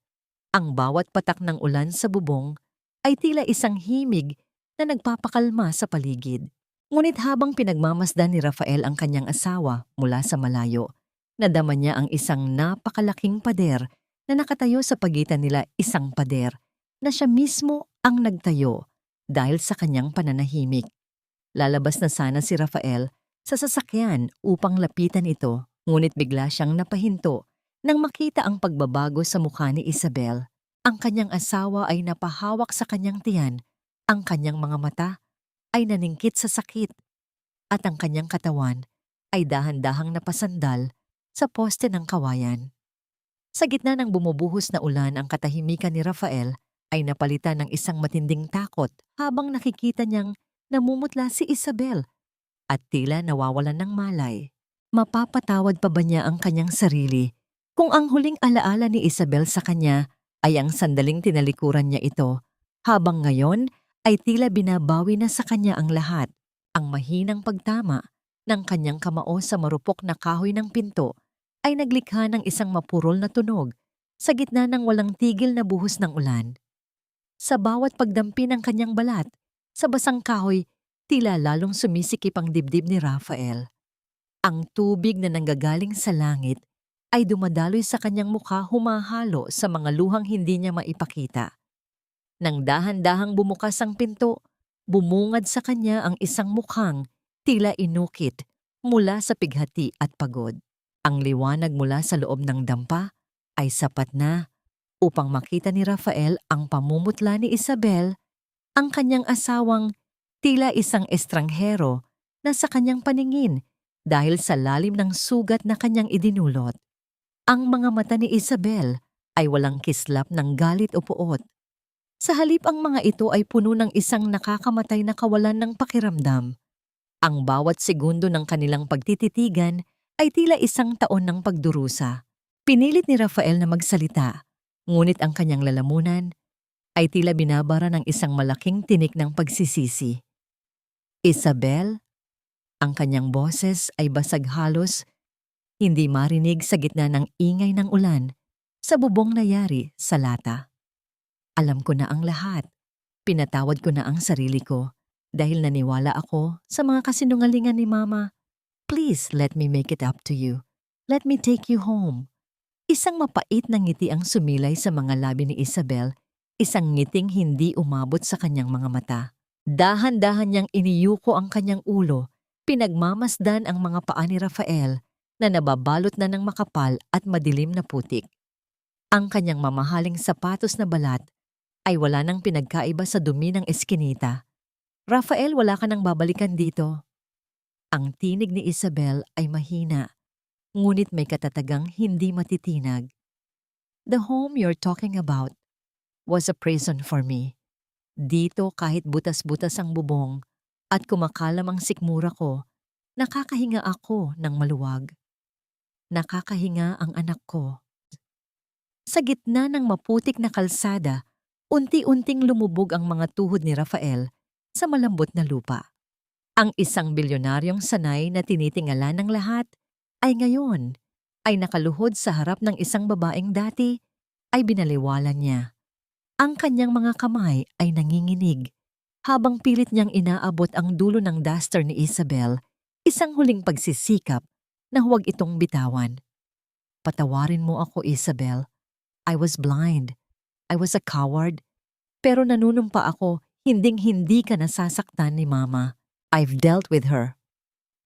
Ang bawat patak ng ulan sa bubong ay tila isang himig na nagpapakalma sa paligid. Ngunit habang pinagmamasdan ni Rafael ang kanyang asawa mula sa malayo, nadama niya ang isang napakalaking pader na nakatayo sa pagitan nila, isang pader na siya mismo ang nagtayo dahil sa kanyang pananahimik. Lalabas na sana si Rafael sa sasakyan upang lapitan ito, ngunit bigla siyang napahinto nang makita ang pagbabago sa mukha ni Isabel. Ang kanyang asawa ay napahawak sa kanyang tiyan, ang kanyang mga mata ay naningkit sa sakit, at ang kanyang katawan ay dahan-dahang napasandal sa poste ng kawayan. Sa gitna ng bumubuhos na ulan, ang katahimikan ni Rafael ay napalitan ng isang matinding takot habang nakikita niyang namumutla si Isabel at tila nawawalan ng malay. Mapapatawad pa ba niya ang kanyang sarili kung ang huling alaala ni Isabel sa kanya ay ang sandaling tinalikuran niya ito, habang ngayon ay tila binabawi na sa kanya ang lahat? Ang mahinang pagtama ng kanyang kamao sa marupok na kahoy ng pinto ay naglikha ng isang mapurol na tunog sa gitna ng walang tigil na buhos ng ulan. Sa bawat pagdampi ng kanyang balat, sa basang kahoy, tila lalong sumisikip ang dibdib ni Rafael. Ang tubig na nanggagaling sa langit ay dumadaloy sa kanyang mukha humahalo sa mga luhang hindi niya maipakita. Nang dahan-dahang bumukas ang pinto, bumungad sa kanya ang isang mukhang tila inukit mula sa pighati at pagod. Ang liwanag mula sa loob ng dampa ay sapat na upang makita ni Rafael ang pamumutla ni Isabel, ang kanyang asawang tila isang estranghero na sa kanyang paningin dahil sa lalim ng sugat na kanyang idinulot. Ang mga mata ni Isabel ay walang kislap ng galit o puot. Sa halip ang mga ito ay puno ng isang nakakamatay na kawalan ng pakiramdam. Ang bawat segundo ng kanilang pagtititigan ay tila isang taon ng pagdurusa. Pinilit ni Rafael na magsalita, ngunit ang kanyang lalamunan ay tila binabara ng isang malaking tinik ng pagsisisi. Isabel, ang kanyang boses ay basag halos, hindi marinig sa gitna ng ingay ng ulan sa bubong na yari sa lata. Alam ko na ang lahat. Pinatawad ko na ang sarili ko dahil naniwala ako sa mga kasinungalingan ni Mama. Please let me make it up to you. Let me take you home. Isang mapait na ngiti ang sumilay sa mga labi ni Isabel, isang ngiting hindi umabot sa kanyang mga mata. Dahan-dahan niyang iniyuko ang kanyang ulo, pinagmamasdan ang mga paa ni Rafael na nababalot na ng makapal at madilim na putik. Ang kanyang mamahaling sapatos na balat ay wala nang pinagkaiba sa dumi ng eskinita. Rafael, wala ka nang babalikan dito. Ang tinig ni Isabel ay mahina, ngunit may katatagang hindi matitinag. The home you're talking about was a prison for me. Dito kahit butas-butas ang bubong at kumakalam ang sikmura ko, nakakahinga ako ng maluwag. Nakakahinga ang anak ko. Sa gitna ng maputik na kalsada, unti-unting lumubog ang mga tuhod ni Rafael sa malambot na lupa. Ang isang bilyonaryong sanay na tinitingala ng lahat ay ngayon ay nakaluhod sa harap ng isang babaeng dati ay binaliwala niya. Ang kanyang mga kamay ay nanginginig habang pilit niyang inaabot ang dulo ng duster ni Isabel, isang huling pagsisikap na huwag itong bitawan. Patawarin mo ako, Isabel. I was blind. I was a coward. Pero nanunumpa ako, hinding-hindi ka nasasaktan ni Mama. I've dealt with her.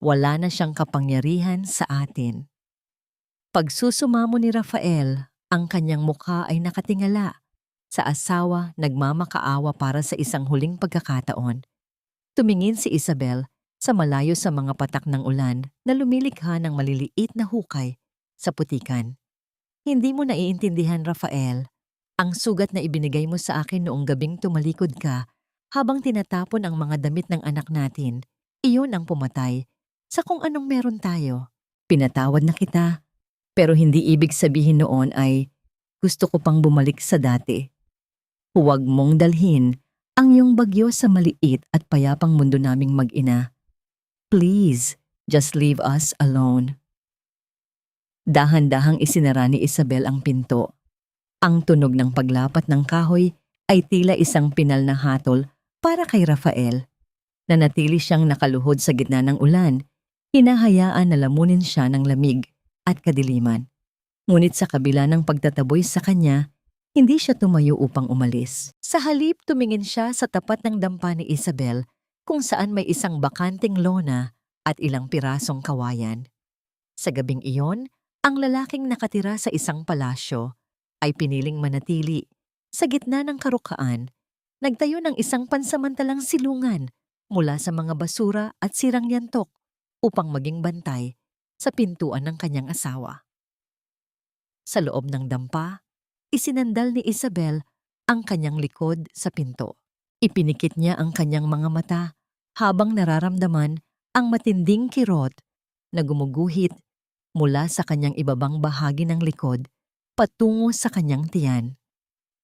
Wala na siyang kapangyarihan sa atin. Pagsusumamo ni Rafael, ang kanyang mukha ay nakatingala. Sa asawa, nagmamakaawa para sa isang huling pagkakataon. Tumingin si Isabel sa malayo sa mga patak ng ulan na lumilikha ng maliliit na hukay sa putikan. Hindi mo naiintindihan, Rafael. Ang sugat na ibinigay mo sa akin noong gabing tumalikod ka habang tinatapon ang mga damit ng anak natin, iyon ang pumatay sa kung anong meron tayo. Pinatawad na kita, pero hindi ibig sabihin noon ay gusto ko pang bumalik sa dati. Huwag mong dalhin ang iyong bagyo sa maliit at payapang mundo naming mag-ina. Please, just leave us alone. Dahan-dahang isinara ni Isabel ang pinto. Ang tunog ng paglapat ng kahoy ay tila isang pinal na hatol para kay Rafael. Nanatili siyang nakaluhod sa gitna ng ulan, hinahayaan na lamunin siya ng lamig at kadiliman. Ngunit sa kabila ng pagtataboy sa kanya, hindi siya tumayo upang umalis. Sa halip tumingin siya sa tapat ng dampa ni Isabel kung saan may isang bakanting lona at ilang pirasong kawayan. Sa gabing iyon, ang lalaking nakatira sa isang palasyo ay piniling manatili sa gitna ng karukaan, nagtayo ng isang pansamantalang silungan mula sa mga basura at sirang yantok upang maging bantay sa pintuan ng kanyang asawa. Sa loob ng dampa, isinandal ni Isabel ang kanyang likod sa pinto. Ipinikit niya ang kanyang mga mata habang nararamdaman ang matinding kirot na gumuguhit mula sa kanyang ibabang bahagi ng likod patungo sa kanyang tiyan.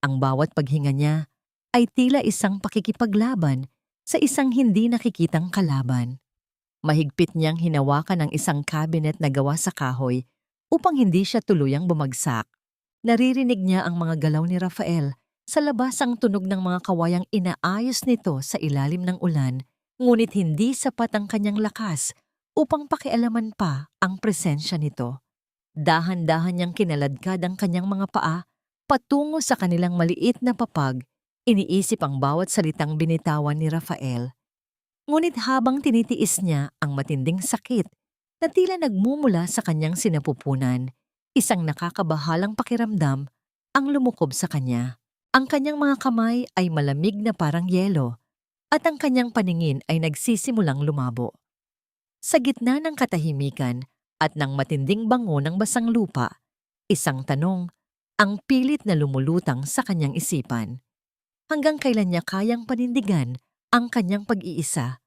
Ang bawat paghinga niya ay tila isang pakikipaglaban sa isang hindi nakikitang kalaban. Mahigpit niyang hinawakan ang isang cabinet na gawa sa kahoy upang hindi siya tuluyang bumagsak. Naririnig niya ang mga galaw ni Rafael. Sa labas ang tunog ng mga kawayang inaayos nito sa ilalim ng ulan, ngunit hindi sapat ang kanyang lakas upang pakialaman pa ang presensya nito. Dahan-dahan niyang kinaladkad ang kanyang mga paa patungo sa kanilang maliit na papag, iniisip ang bawat salitang binitawan ni Rafael. Ngunit habang tinitiis niya ang matinding sakit na tila nagmumula sa kanyang sinapupunan, isang nakakabahalang pakiramdam ang lumukob sa kanya. Ang kanyang mga kamay ay malamig na parang yelo at ang kanyang paningin ay nagsisimulang lumabo. Sa gitna ng katahimikan at ng matinding bango ng basang lupa, isang tanong ang pilit na lumulutang sa kanyang isipan. Hanggang kailan niya kayang panindigan ang kanyang pag-iisa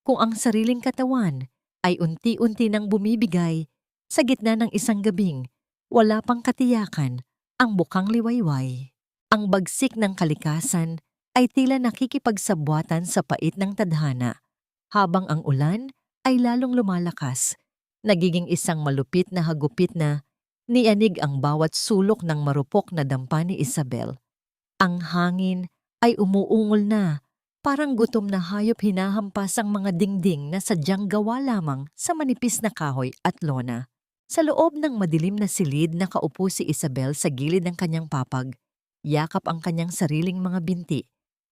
kung ang sariling katawan ay unti-unti nang bumibigay sa gitna ng isang gabing wala pang katiyakan ang bukang liwayway. Ang bagsik ng kalikasan ay tila nakikipagsabwatan sa pait ng tadhana, habang ang ulan ay lalong lumalakas, nagiging isang malupit na hagupit na niyanig ang bawat sulok ng marupok na dampa ni Isabel. Ang hangin ay umuungol na, parang gutom na hayop hinahampas ang mga dingding na sadyang gawa lamang sa manipis na kahoy at lona. Sa loob ng madilim na silid nakaupo si Isabel sa gilid ng kanyang papag, yakap ang kanyang sariling mga binti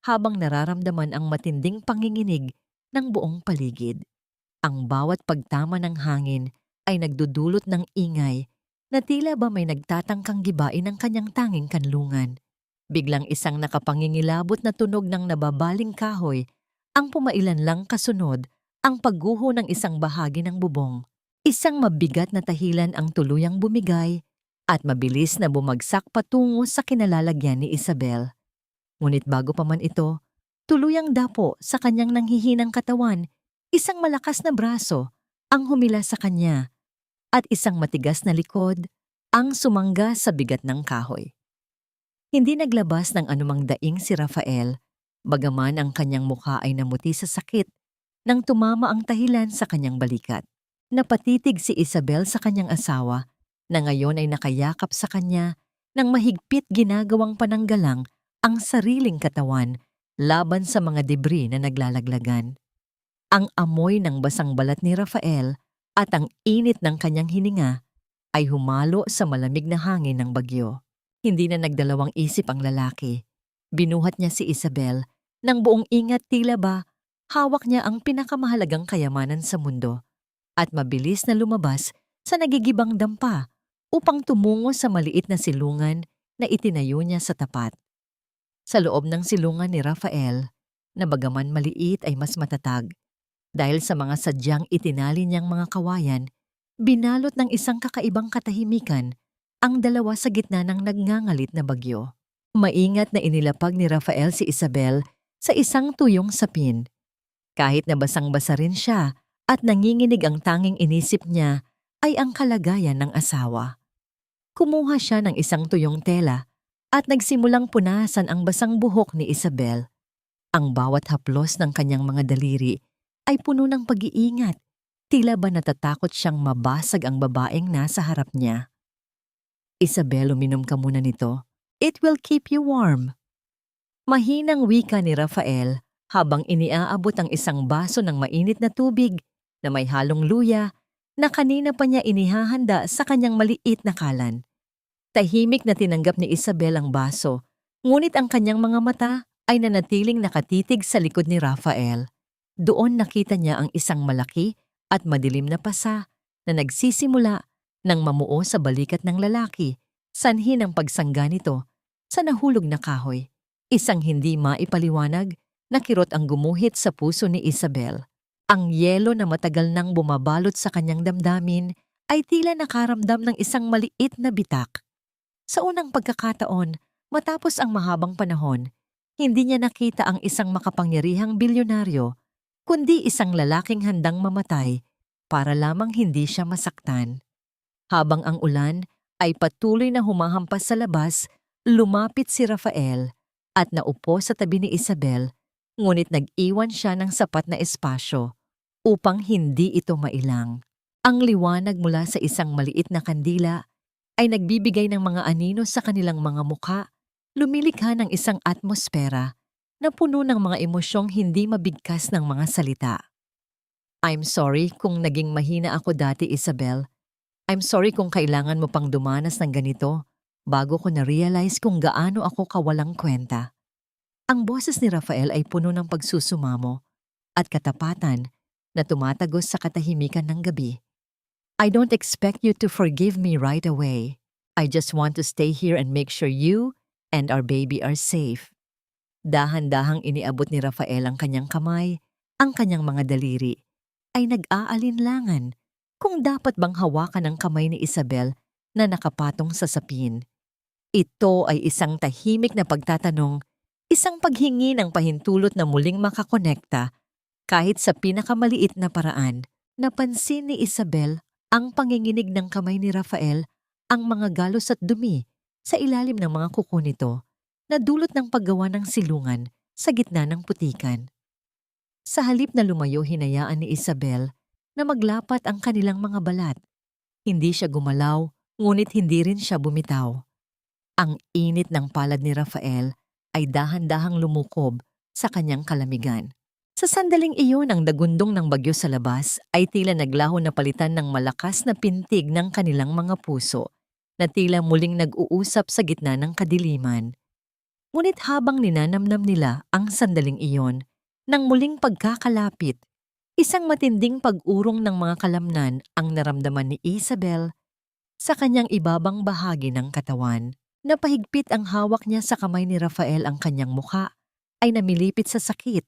habang nararamdaman ang matinding panginginig ng buong paligid. Ang bawat pagtama ng hangin ay nagdudulot ng ingay na tila ba may nagtatangkang gibain ang kanyang tanging kanlungan. Biglang isang nakapangingilabot na tunog ng nababaling kahoy ang pumailan lang kasunod ang pagguho ng isang bahagi ng bubong. Isang mabigat na tahilan ang tuluyang bumigay at mabilis na bumagsak patungo sa kinalalagyan ni Isabel. Ngunit bago pa man ito, tuluyang dapo sa kanyang nanghihinang katawan, isang malakas na braso ang humila sa kanya at isang matigas na likod ang sumangga sa bigat ng kahoy. Hindi naglabas ng anumang daing si Rafael, bagaman ang kanyang mukha ay namuti sa sakit nang tumama ang tahilan sa kanyang balikat. Napatitig si Isabel sa kanyang asawa na ngayon ay nakayakap sa kanya nang mahigpit ginagawang pananggalang ang sariling katawan laban sa mga debris na naglalaglagan. Ang amoy ng basang balat ni Rafael at ang init ng kanyang hininga ay humalo sa malamig na hangin ng bagyo. Hindi na nagdalawang isip ang lalaki. Binuhat niya si Isabel nang buong ingat, tila ba hawak niya ang pinakamahalagang kayamanan sa mundo, at mabilis na lumabas sa nagigibang dampa upang tumungo sa maliit na silungan na itinayo niya sa tapat. Sa loob ng silungan ni Rafael, na bagaman maliit ay mas matatag, dahil sa mga sadyang itinali niyang mga kawayan, binalot ng isang kakaibang katahimikan ang dalawa sa gitna ng nagngangalit na bagyo. Maingat na inilapag ni Rafael si Isabel sa isang tuyong sapin. Kahit na basang-basa rin siya at nanginginig, ang tanging inisip niya ay ang kalagayan ng asawa. Kumuha siya ng isang tuyong tela at nagsimulang punasan ang basang buhok ni Isabel. Ang bawat haplos ng kanyang mga daliri ay puno ng pag-iingat, tila ba natatakot siyang mabasag ang babaeng nasa harap niya. Isabel, uminom ka muna nito. It will keep you warm. Mahinang wika ni Rafael habang iniaabot ang isang baso ng mainit na tubig na may halong luya na kanina pa niya inihahanda sa kanyang maliit na kalan. Tahimik na tinanggap ni Isabel ang baso, ngunit ang kanyang mga mata ay nanatiling nakatitig sa likod ni Rafael. Doon nakita niya ang isang malaki at madilim na pasa na nagsisimula ng mamuo sa balikat ng lalaki, sanhi ng pagsangga nito sa nahulog na kahoy. Isang hindi maipaliwanag na kirot ang gumuhit sa puso ni Isabel. Ang yelo na matagal nang bumabalot sa kanyang damdamin ay tila nakaramdam ng isang maliit na bitak. Sa unang pagkakataon, matapos ang mahabang panahon, hindi niya nakita ang isang makapangyarihang bilyonaryo, kundi isang lalaking handang mamatay para lamang hindi siya masaktan. Habang ang ulan ay patuloy na humahampas sa labas, lumapit si Rafael at naupo sa tabi ni Isabel ngunit nag-iwan siya ng sapat na espasyo upang hindi ito mailang. Ang liwanag mula sa isang maliit na kandila ay nagbibigay ng mga anino sa kanilang mga mukha, lumilikha ng isang atmosfera na puno ng mga emosyong hindi mabigkas ng mga salita. I'm sorry kung naging mahina ako dati, Isabel. I'm sorry kung kailangan mo pang dumanas ng ganito bago ko na-realize kung gaano ako kawalang kwenta. Ang boses ni Rafael ay puno ng pagsusumamo at katapatan na tumatagos sa katahimikan ng gabi. I don't expect you to forgive me right away. I just want to stay here and make sure you and our baby are safe. Dahan-dahang iniabot ni Rafael ang kanyang kamay, ang kanyang mga daliri ay nag-aalinlangan kung dapat bang hawakan ang kamay ni Isabel na nakapatong sa sapin. Ito ay isang tahimik na pagtatanong, isang paghingi ng pahintulot na muling makakonekta kahit sa pinakamaliit na paraan. Napansin ni Isabel ang panginginig ng kamay ni Rafael, ang mga galos at dumi sa ilalim ng mga kuko nito na dulot ng paggawa ng silungan sa gitna ng putikan. Sa halip na lumayo, hinayaan ni Isabel na maglapat ang kanilang mga balat. Hindi siya gumalaw, ngunit hindi rin siya bumitaw. Ang init ng palad ni Rafael ay dahan-dahang lumukob sa kanyang kalamigan. Sa sandaling iyon, ang dagundong ng bagyo sa labas ay tila naglaho na palitan ng malakas na pintig ng kanilang mga puso na tila muling nag-uusap sa gitna ng kadiliman. Ngunit habang ninanamnam nila ang sandaling iyon, nang muling pagkakalapit, isang matinding pag-urong ng mga kalamnan ang naramdaman ni Isabel sa kanyang ibabang bahagi ng katawan. Napahigpit ang hawak niya sa kamay ni Rafael, ang kanyang mukha ay namilipit sa sakit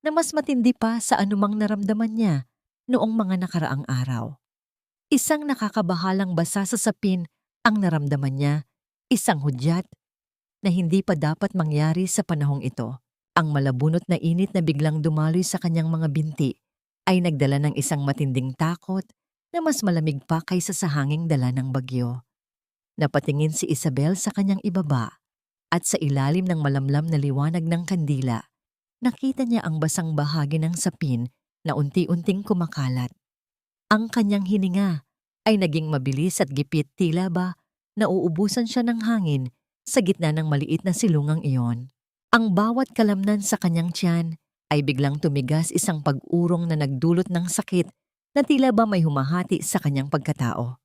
na mas matindi pa sa anumang naramdaman niya noong mga nakaraang araw. Isang nakakabahalang basa sa sapin ang naramdaman niya, isang hudyat na hindi pa dapat mangyari sa panahong ito. Ang malabunot na init na biglang dumaloy sa kanyang mga binti ay nagdala ng isang matinding takot na mas malamig pa kaysa sa hanging dala ng bagyo. Napatingin si Isabel sa kanyang ibaba at sa ilalim ng malamlam na liwanag ng kandila, nakita niya ang basang bahagi ng sapin na unti-unting kumakalat. Ang kanyang hininga ay naging mabilis at gipit, tila ba nauubusan siya ng hangin sa gitna ng maliit na silungang iyon. Ang bawat kalamnan sa kanyang tiyan ay biglang tumigas, isang pag-urong na nagdulot ng sakit na tila ba may humahati sa kanyang pagkatao.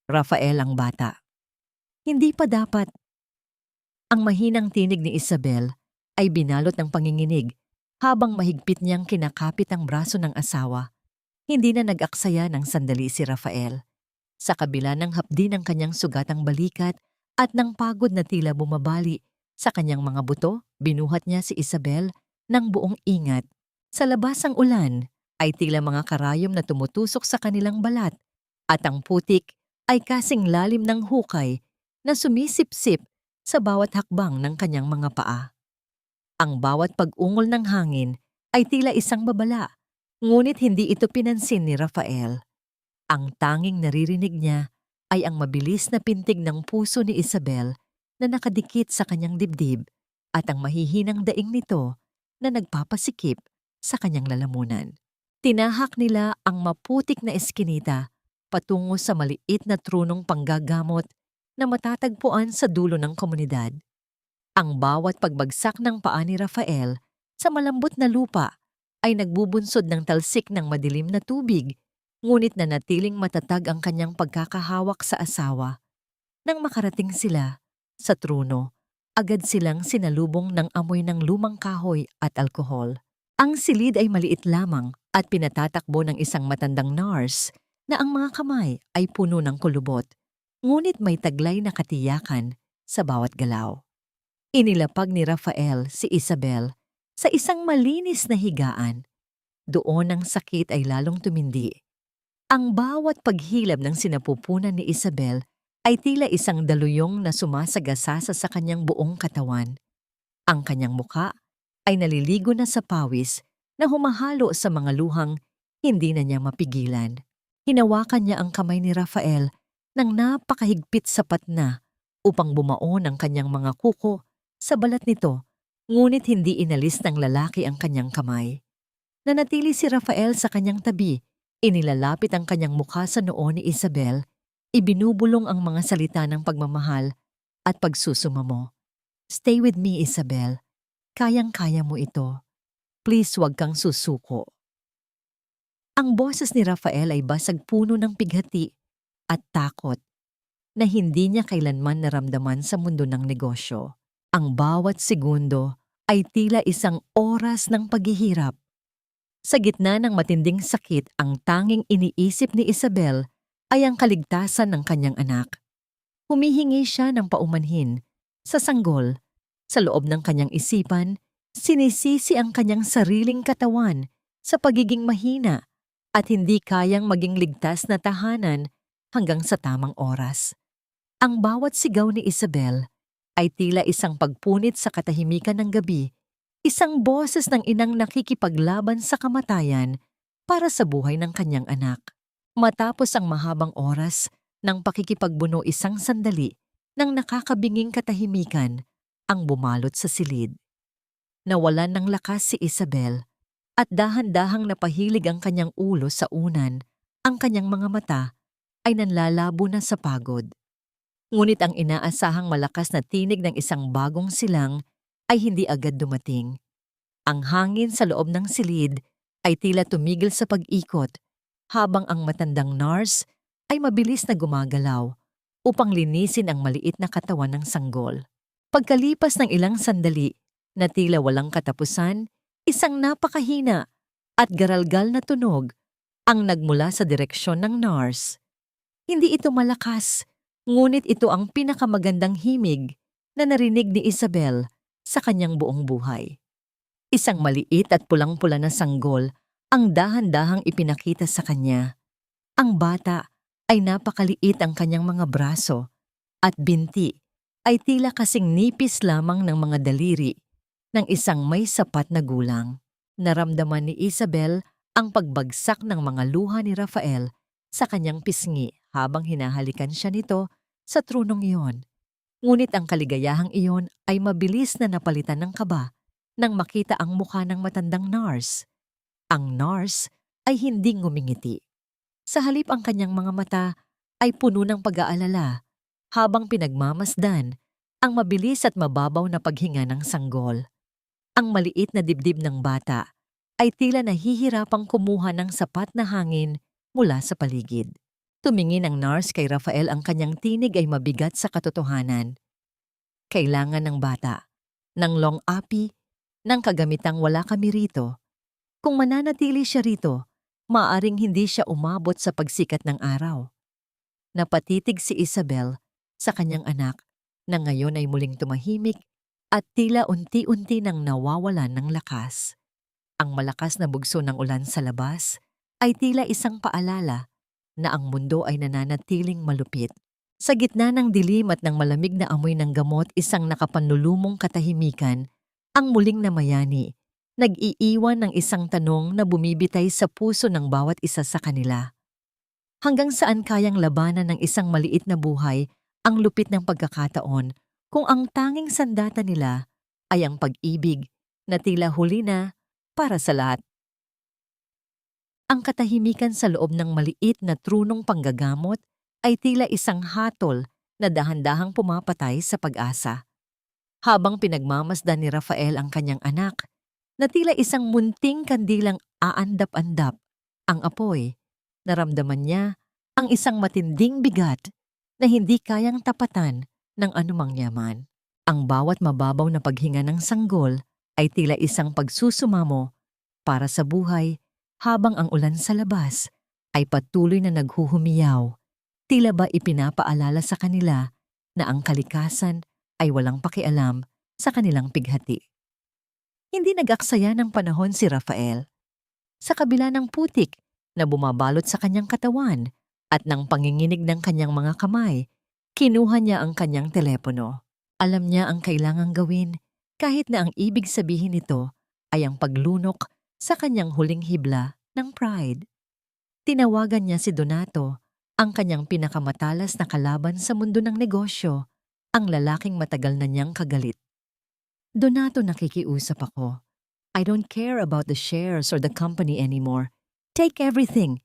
Rafael ang bata. Hindi pa dapat. Ang mahinang tinig ni Isabel ay binalot ng panginginig habang mahigpit niyang kinakapit ang braso ng asawa. Hindi na nag-aksaya ng sandali si Rafael. Sa kabila ng hapdi ng kanyang sugatang balikat at ng pagod na tila bumabali sa kanyang mga buto, binuhat niya si Isabel ng buong ingat. Sa labas ang ulan ay tila mga karayom na tumutusok sa kanilang balat at ang putik ay kasing lalim ng hukay na sumisipsip sa bawat hakbang ng kanyang mga paa. Ang bawat pag-ungol ng hangin ay tila isang babala, ngunit hindi ito pinansin ni Rafael. Ang tanging naririnig niya ay ang mabilis na pintig ng puso ni Isabel na nakadikit sa kanyang dibdib at ang mahihinang daing nito na nagpapasikip sa kanyang lalamunan. Tinahak nila ang maputik na eskinita patungo sa maliit na trunong panggagamot na matatagpuan sa dulo ng komunidad. Ang bawat pagbagsak ng paa ni Rafael sa malambot na lupa ay nagbubunsod ng talsik ng madilim na tubig, ngunit nanatiling matatag ang kanyang pagkakahawak sa asawa. Nang makarating sila sa truno, agad silang sinalubong ng amoy ng lumang kahoy at alkohol. Ang silid ay maliit lamang at pinatatakbo ng isang matandang nurse na ang mga kamay ay puno ng kulubot, ngunit may taglay na katiyakan sa bawat galaw. Inilapag ni Rafael si Isabel sa isang malinis na higaan. Doon ang sakit ay lalong tumindi. Ang bawat paghilab ng sinapupunan ni Isabel ay tila isang daluyong na sumasagasasa sa kanyang buong katawan. Ang kanyang mukha ay naliligo na sa pawis na humahalo sa mga luhang hindi na niya mapigilan. Hinawakan niya ang kamay ni Rafael ng napakahigpit, sapat na upang bumaon ang kanyang mga kuko sa balat nito, Ngunit hindi inalis ng lalaki ang kanyang kamay. Nanatili si Rafael sa kanyang tabi, inilalapit ang kanyang mukha sa noo ni Isabel, ibinubulong ang mga salita ng pagmamahal at pagsusumamo. Stay with me, Isabel. Kayang-kaya mo ito. Please huwag kang susuko. Ang boses ni Rafael ay basag puno ng pighati at takot na hindi niya kailanman naramdaman sa mundo ng negosyo. Ang bawat segundo ay tila isang oras ng paghihirap. Sa gitna ng matinding sakit, ang tanging iniisip ni Isabel ay ang kaligtasan ng kanyang anak. Humihingi siya ng paumanhin sa sanggol. Sa loob ng kanyang isipan, sinisisi ang kanyang sariling katawan sa pagiging mahina at hindi kayang maging ligtas na tahanan hanggang sa tamang oras. Ang bawat sigaw ni Isabel ay tila isang pagpunit sa katahimikan ng gabi, isang boses ng inang nakikipaglaban sa kamatayan para sa buhay ng kanyang anak. Matapos ang mahabang oras ng pakikipagbuno, isang sandali ng nakakabinging katahimikan ang bumalot sa silid. Nawalan ng lakas si Isabel at dahan-dahang napahilig ang kanyang ulo sa unan, ang kanyang mga mata ay nanlalabo na sa pagod. Ngunit ang inaasahang malakas na tinig ng isang bagong silang ay hindi agad dumating. Ang hangin sa loob ng silid ay tila tumigil sa pag-ikot, habang ang matandang nurse ay mabilis na gumagalaw upang linisin ang maliit na katawan ng sanggol. Pagkalipas ng ilang sandali na tila walang katapusan, isang napakahina at garalgal na tunog ang nagmula sa direksyon ng nurse. Hindi ito malakas, ngunit ito ang pinakamagandang himig na narinig ni Isabel sa kanyang buong buhay. Isang maliit at pulang-pula na sanggol ang dahan-dahang ipinakita sa kanya. Ang bata ay napakaliit, ang kanyang mga braso at binti ay tila kasing nipis lamang ng mga daliri ng isang may sapat na gulang. Naramdaman ni Isabel ang pagbagsak ng mga luha ni Rafael sa kanyang pisngi habang hinahalikan siya nito sa trunong iyon. Ngunit ang kaligayahang iyon ay mabilis na napalitan ng kaba nang makita ang mukha ng matandang nurse. Ang nurse ay hindi ngumingiti. Sa halip, ang kanyang mga mata ay puno ng pag-aalala habang pinagmamasdan ang mabilis at mababaw na paghinga ng sanggol. Ang maliit na dibdib ng bata ay tila nahihirapang kumuha ng sapat na hangin mula sa paligid. Tumingin ang nurse kay Rafael, ang kanyang tinig ay mabigat sa katotohanan. Kailangan ng bata ng long-api, ng kagamitang wala kami rito. Kung mananatili siya rito, maaring hindi siya umabot sa pagsikat ng araw. Napatitig si Isabel sa kanyang anak na ngayon ay muling tumahimik at tila unti-unti nang nawawalan ng lakas. Ang malakas na bugso ng ulan sa labas ay tila isang paalala na ang mundo ay nananatiling malupit. Sa gitna ng dilim at ng malamig na amoy ng gamot, isang nakapanlulumong katahimikan ang muling namayani, nag-iiwan ng isang tanong na bumibitay sa puso ng bawat isa sa kanila. Hanggang saan kayang labanan ng isang maliit na buhay ang lupit ng pagkakataon kung ang tanging sandata nila ay ang pag-ibig na tila huli na para sa lahat? Ang katahimikan sa loob ng maliit na trunong panggagamot ay tila isang hatol na dahan-dahang pumapatay sa pag-asa. Habang pinagmamasdan ni Rafael ang kanyang anak, na tila isang munting kandilang aandap-andap ang apoy, naramdaman niya ang isang matinding bigat na hindi kayang tapatan ng anumang yaman. Ang bawat mababaw na paghinga ng sanggol ay tila isang pagsusumamo para sa buhay, habang ang ulan sa labas ay patuloy na naghuhumiyaw. Tila ba ipinapaalala sa kanila na ang kalikasan ay walang pakialam sa kanilang pighati. Hindi nag-aksaya ng panahon si Rafael. Sa kabila ng putik na bumabalot sa kanyang katawan at ng panginginig ng kanyang mga kamay, kinuha niya ang kanyang telepono. Alam niya ang kailangang gawin, kahit na ang ibig sabihin nito ay ang paglunok sa kanyang huling hibla ng pride. Tinawagan niya si Donato, ang kanyang pinakamatalas na kalaban sa mundo ng negosyo, ang lalaking matagal na niyang kagalit. Donato, nakikiusap ako. I don't care about the shares or the company anymore. Take everything.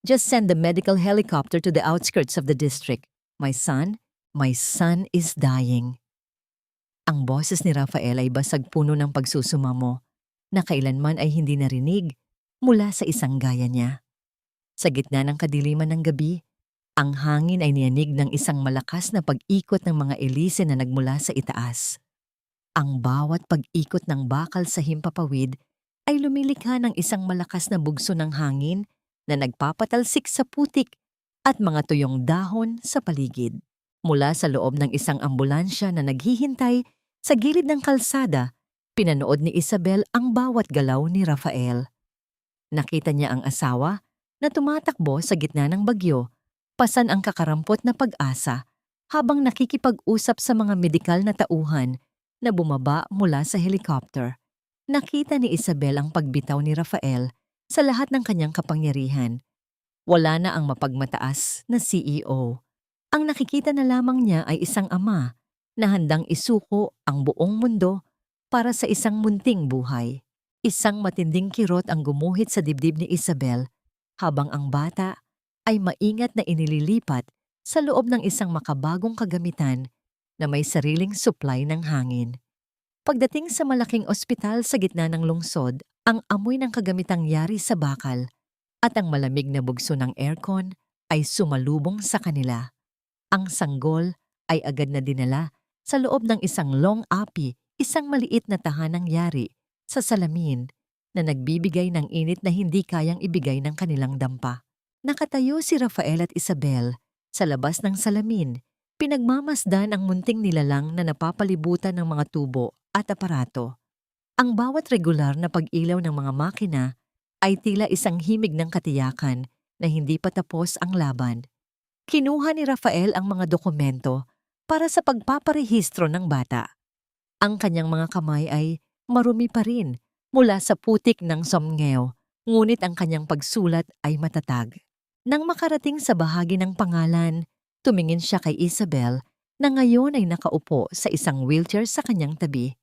Just send the medical helicopter to the outskirts of the district. My son is dying. Ang boses ni Rafael ay basag puno ng pagsusumamo na kailanman ay hindi narinig mula sa isang gaya niya. Sa gitna ng kadiliman ng gabi, ang hangin ay niyanig ng isang malakas na pag-ikot ng mga elise na nagmula sa itaas. Ang bawat pag-ikot ng bakal sa himpapawid ay lumilikha ng isang malakas na bugso ng hangin na nagpapatalsik sa putik at mga tuyong dahon sa paligid. Mula sa loob ng isang ambulansya na naghihintay sa gilid ng kalsada, pinanood ni Isabel ang bawat galaw ni Rafael. Nakita niya ang asawa na tumatakbo sa gitna ng bagyo, pasan ang kakarampot na pag-asa habang nakikipag-usap sa mga medikal na tauhan na bumaba mula sa helicopter. Nakita ni Isabel ang pagbitaw ni Rafael sa lahat ng kanyang kapangyarihan. Wala na ang mapagmataas na CEO. Ang nakikita na lamang niya ay isang ama na handang isuko ang buong mundo para sa isang munting buhay. Isang matinding kirot ang gumuhit sa dibdib ni Isabel habang ang bata ay maingat na inililipat sa loob ng isang makabagong kagamitan na may sariling supply ng hangin. Pagdating sa malaking ospital sa gitna ng lungsod, ang amoy ng kagamitang yari sa bakal at ang malamig na bugso ng aircon ay sumalubong sa kanila. Ang sanggol ay agad na dinala sa loob ng isang long api, isang maliit na tahanang yari sa salamin na nagbibigay ng init na hindi kayang ibigay ng kanilang dampa. Nakatayo si Rafael at Isabel sa labas ng salamin, pinagmamasdan ang munting nilalang na napapalibutan ng mga tubo at aparato. Ang bawat regular na pag-ilaw ng mga makina ay tila isang himig ng katiyakan na hindi pa tapos ang laban. Kinuha ni Rafael ang mga dokumento para sa pagpaparehistro ng bata. Ang kanyang mga kamay ay marumi pa rin mula sa putik ng somngeo, ngunit ang kanyang pagsulat ay matatag. Nang makarating sa bahagi ng pangalan, tumingin siya kay Isabel na ngayon ay nakaupo sa isang wheelchair sa kanyang tabi.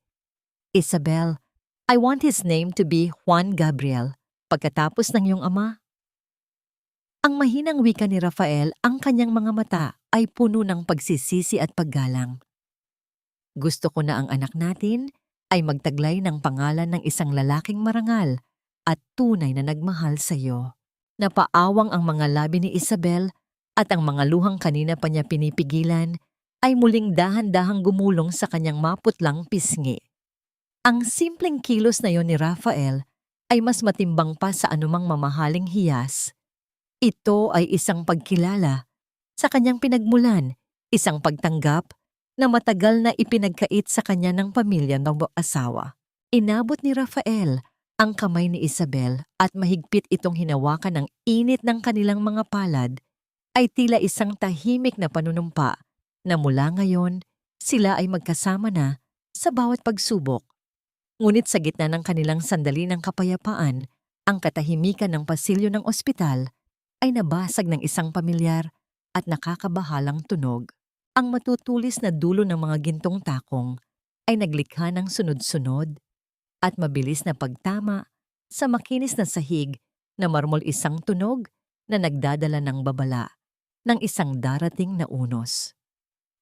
Isabel, I want his name to be Juan Gabriel, pagkatapos ng iyong ama. Ang mahinang wika ni Rafael, ang kanyang mga mata ay puno ng pagsisisi at paggalang. Gusto ko na ang anak natin ay magtaglay ng pangalan ng isang lalaking marangal at tunay na nagmahal sa iyo. Napaawang ang mga labi ni Isabel at ang mga luhang kanina pa niya pinipigilan ay muling dahan-dahang gumulong sa kanyang maputlang pisngi. Ang simpleng kilos na yon ni Rafael ay mas matimbang pa sa anumang mamahaling hiyas. Ito ay isang pagkilala sa kanyang pinagmulan, isang pagtanggap na matagal na ipinagkait sa kanya ng pamilya ng asawa. Inabot ni Rafael ang kamay ni Isabel at mahigpit itong hinawakan ng init ng kanilang mga palad ay tila isang tahimik na panunumpa na mula ngayon sila ay magkasama na sa bawat pagsubok. Ngunit sa gitna ng kanilang sandali ng kapayapaan, ang katahimikan ng pasilyo ng ospital ay nabasag ng isang pamilyar at nakakabahalang tunog. Ang matutulis na dulo ng mga gintong takong ay naglikha ng sunod-sunod at mabilis na pagtama sa makinis na sahig na marmol, isang tunog na nagdadala ng babala ng isang darating na unos.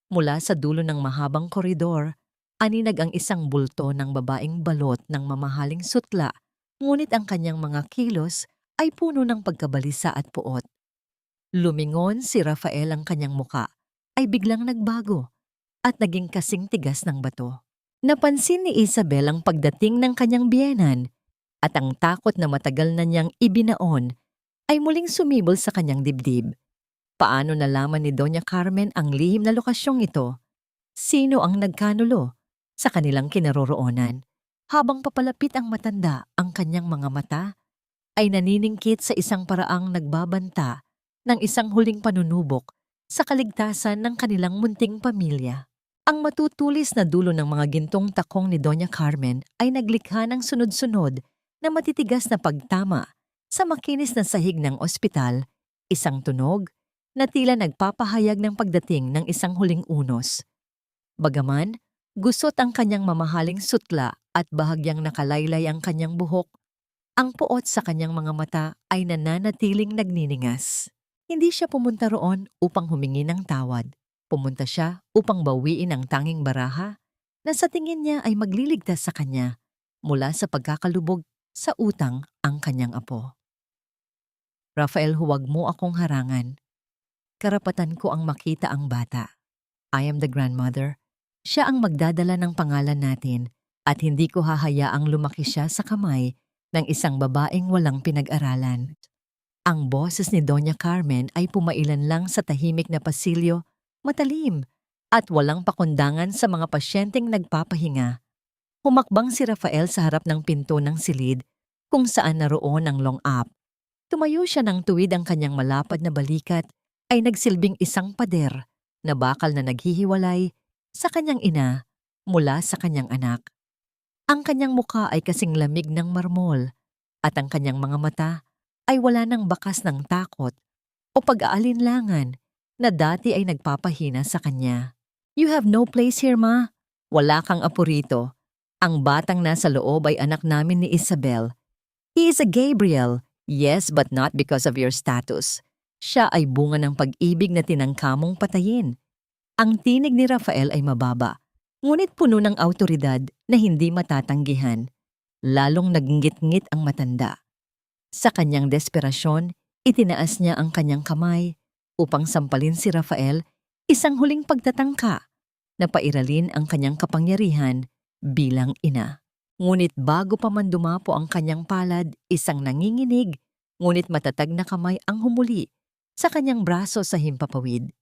Mula sa dulo ng mahabang koridor, aninag ang isang bulto ng babaeng balot ng mamahaling sutla, ngunit ang kanyang mga kilos ay puno ng pagkabalisa at puot. Lumingon si Rafael, ang kanyang muka ay biglang nagbago at naging kasing tigas ng bato. Napansin ni Isabel ang pagdating ng kanyang biyenan at ang takot na matagal na niyang ibinaon ay muling sumibol sa kanyang dibdib. Paano nalaman ni Doña Carmen ang lihim na lokasyong ito? Sino ang nagkanulo sa kanilang kinaroroonan? Habang papalapit ang matanda, ang kanyang mga mata ay naniningkit sa isang paraang nagbabanta ng isang huling panunubok sa kaligtasan ng kanilang munting pamilya. Ang matutulis na dulo ng mga gintong takong ni Doña Carmen ay naglikha ng sunod-sunod na matitigas na pagtama sa makinis na sahig ng ospital, isang tunog na tila nagpapahayag ng pagdating ng isang huling unos. Bagaman Gusot ang kanyang mamahaling sutla at bahagyang nakalaylay ang kanyang buhok. Ang puot sa kanyang mga mata ay nananatiling nagniningas. Hindi siya pumunta roon upang humingi ng tawad. Pumunta siya upang bawiin ang tanging baraha na sa tingin niya ay magliligtas sa kanya mula sa pagkakalubog sa utang ang kanyang apo. Rafael, huwag mo akong harangan. Karapatan ko ang makita ang bata. I am the grandmother. Siya ang magdadala ng pangalan natin at hindi ko hahayaang lumaki siya sa kamay ng isang babaeng walang pinag-aralan. Ang boses ni Doña Carmen ay pumailan lang sa tahimik na pasilyo, matalim at walang pakundangan sa mga pasyenteng nagpapahinga. Humakbang si Rafael sa harap ng pinto ng silid kung saan naroon ang long up. Tumayo siya ng tuwid ang kanyang malapad na balikat ay nagsilbing isang pader na bakal na naghihiwalay sa kanyang ina mula sa kanyang anak. Ang kanyang muka ay kasing lamig ng marmol at ang kanyang mga mata ay wala ng bakas ng takot o pag-aalinlangan na dati ay nagpapahina sa kanya. You have no place here, ma. Wala kang apo rito. Ang batang nasa loob ay anak namin ni Isabel. He is a Gabriel, yes, but not because of your status. Siya ay bunga ng pag-ibig na tinangkamong patayin. Ang tinig ni Rafael ay mababa, ngunit puno ng awtoridad na hindi matatanggihan. Lalong naginggit-ngit ang matanda. Sa kanyang desperasyon, itinaas niya ang kanyang kamay upang sampalin si Rafael, isang huling pagtatangka na pairalin ang kanyang kapangyarihan bilang ina. Ngunit bago pa man dumapo ang kanyang palad, isang nanginginig, ngunit matatag na kamay ang humuli sa kanyang braso sa himpapawid.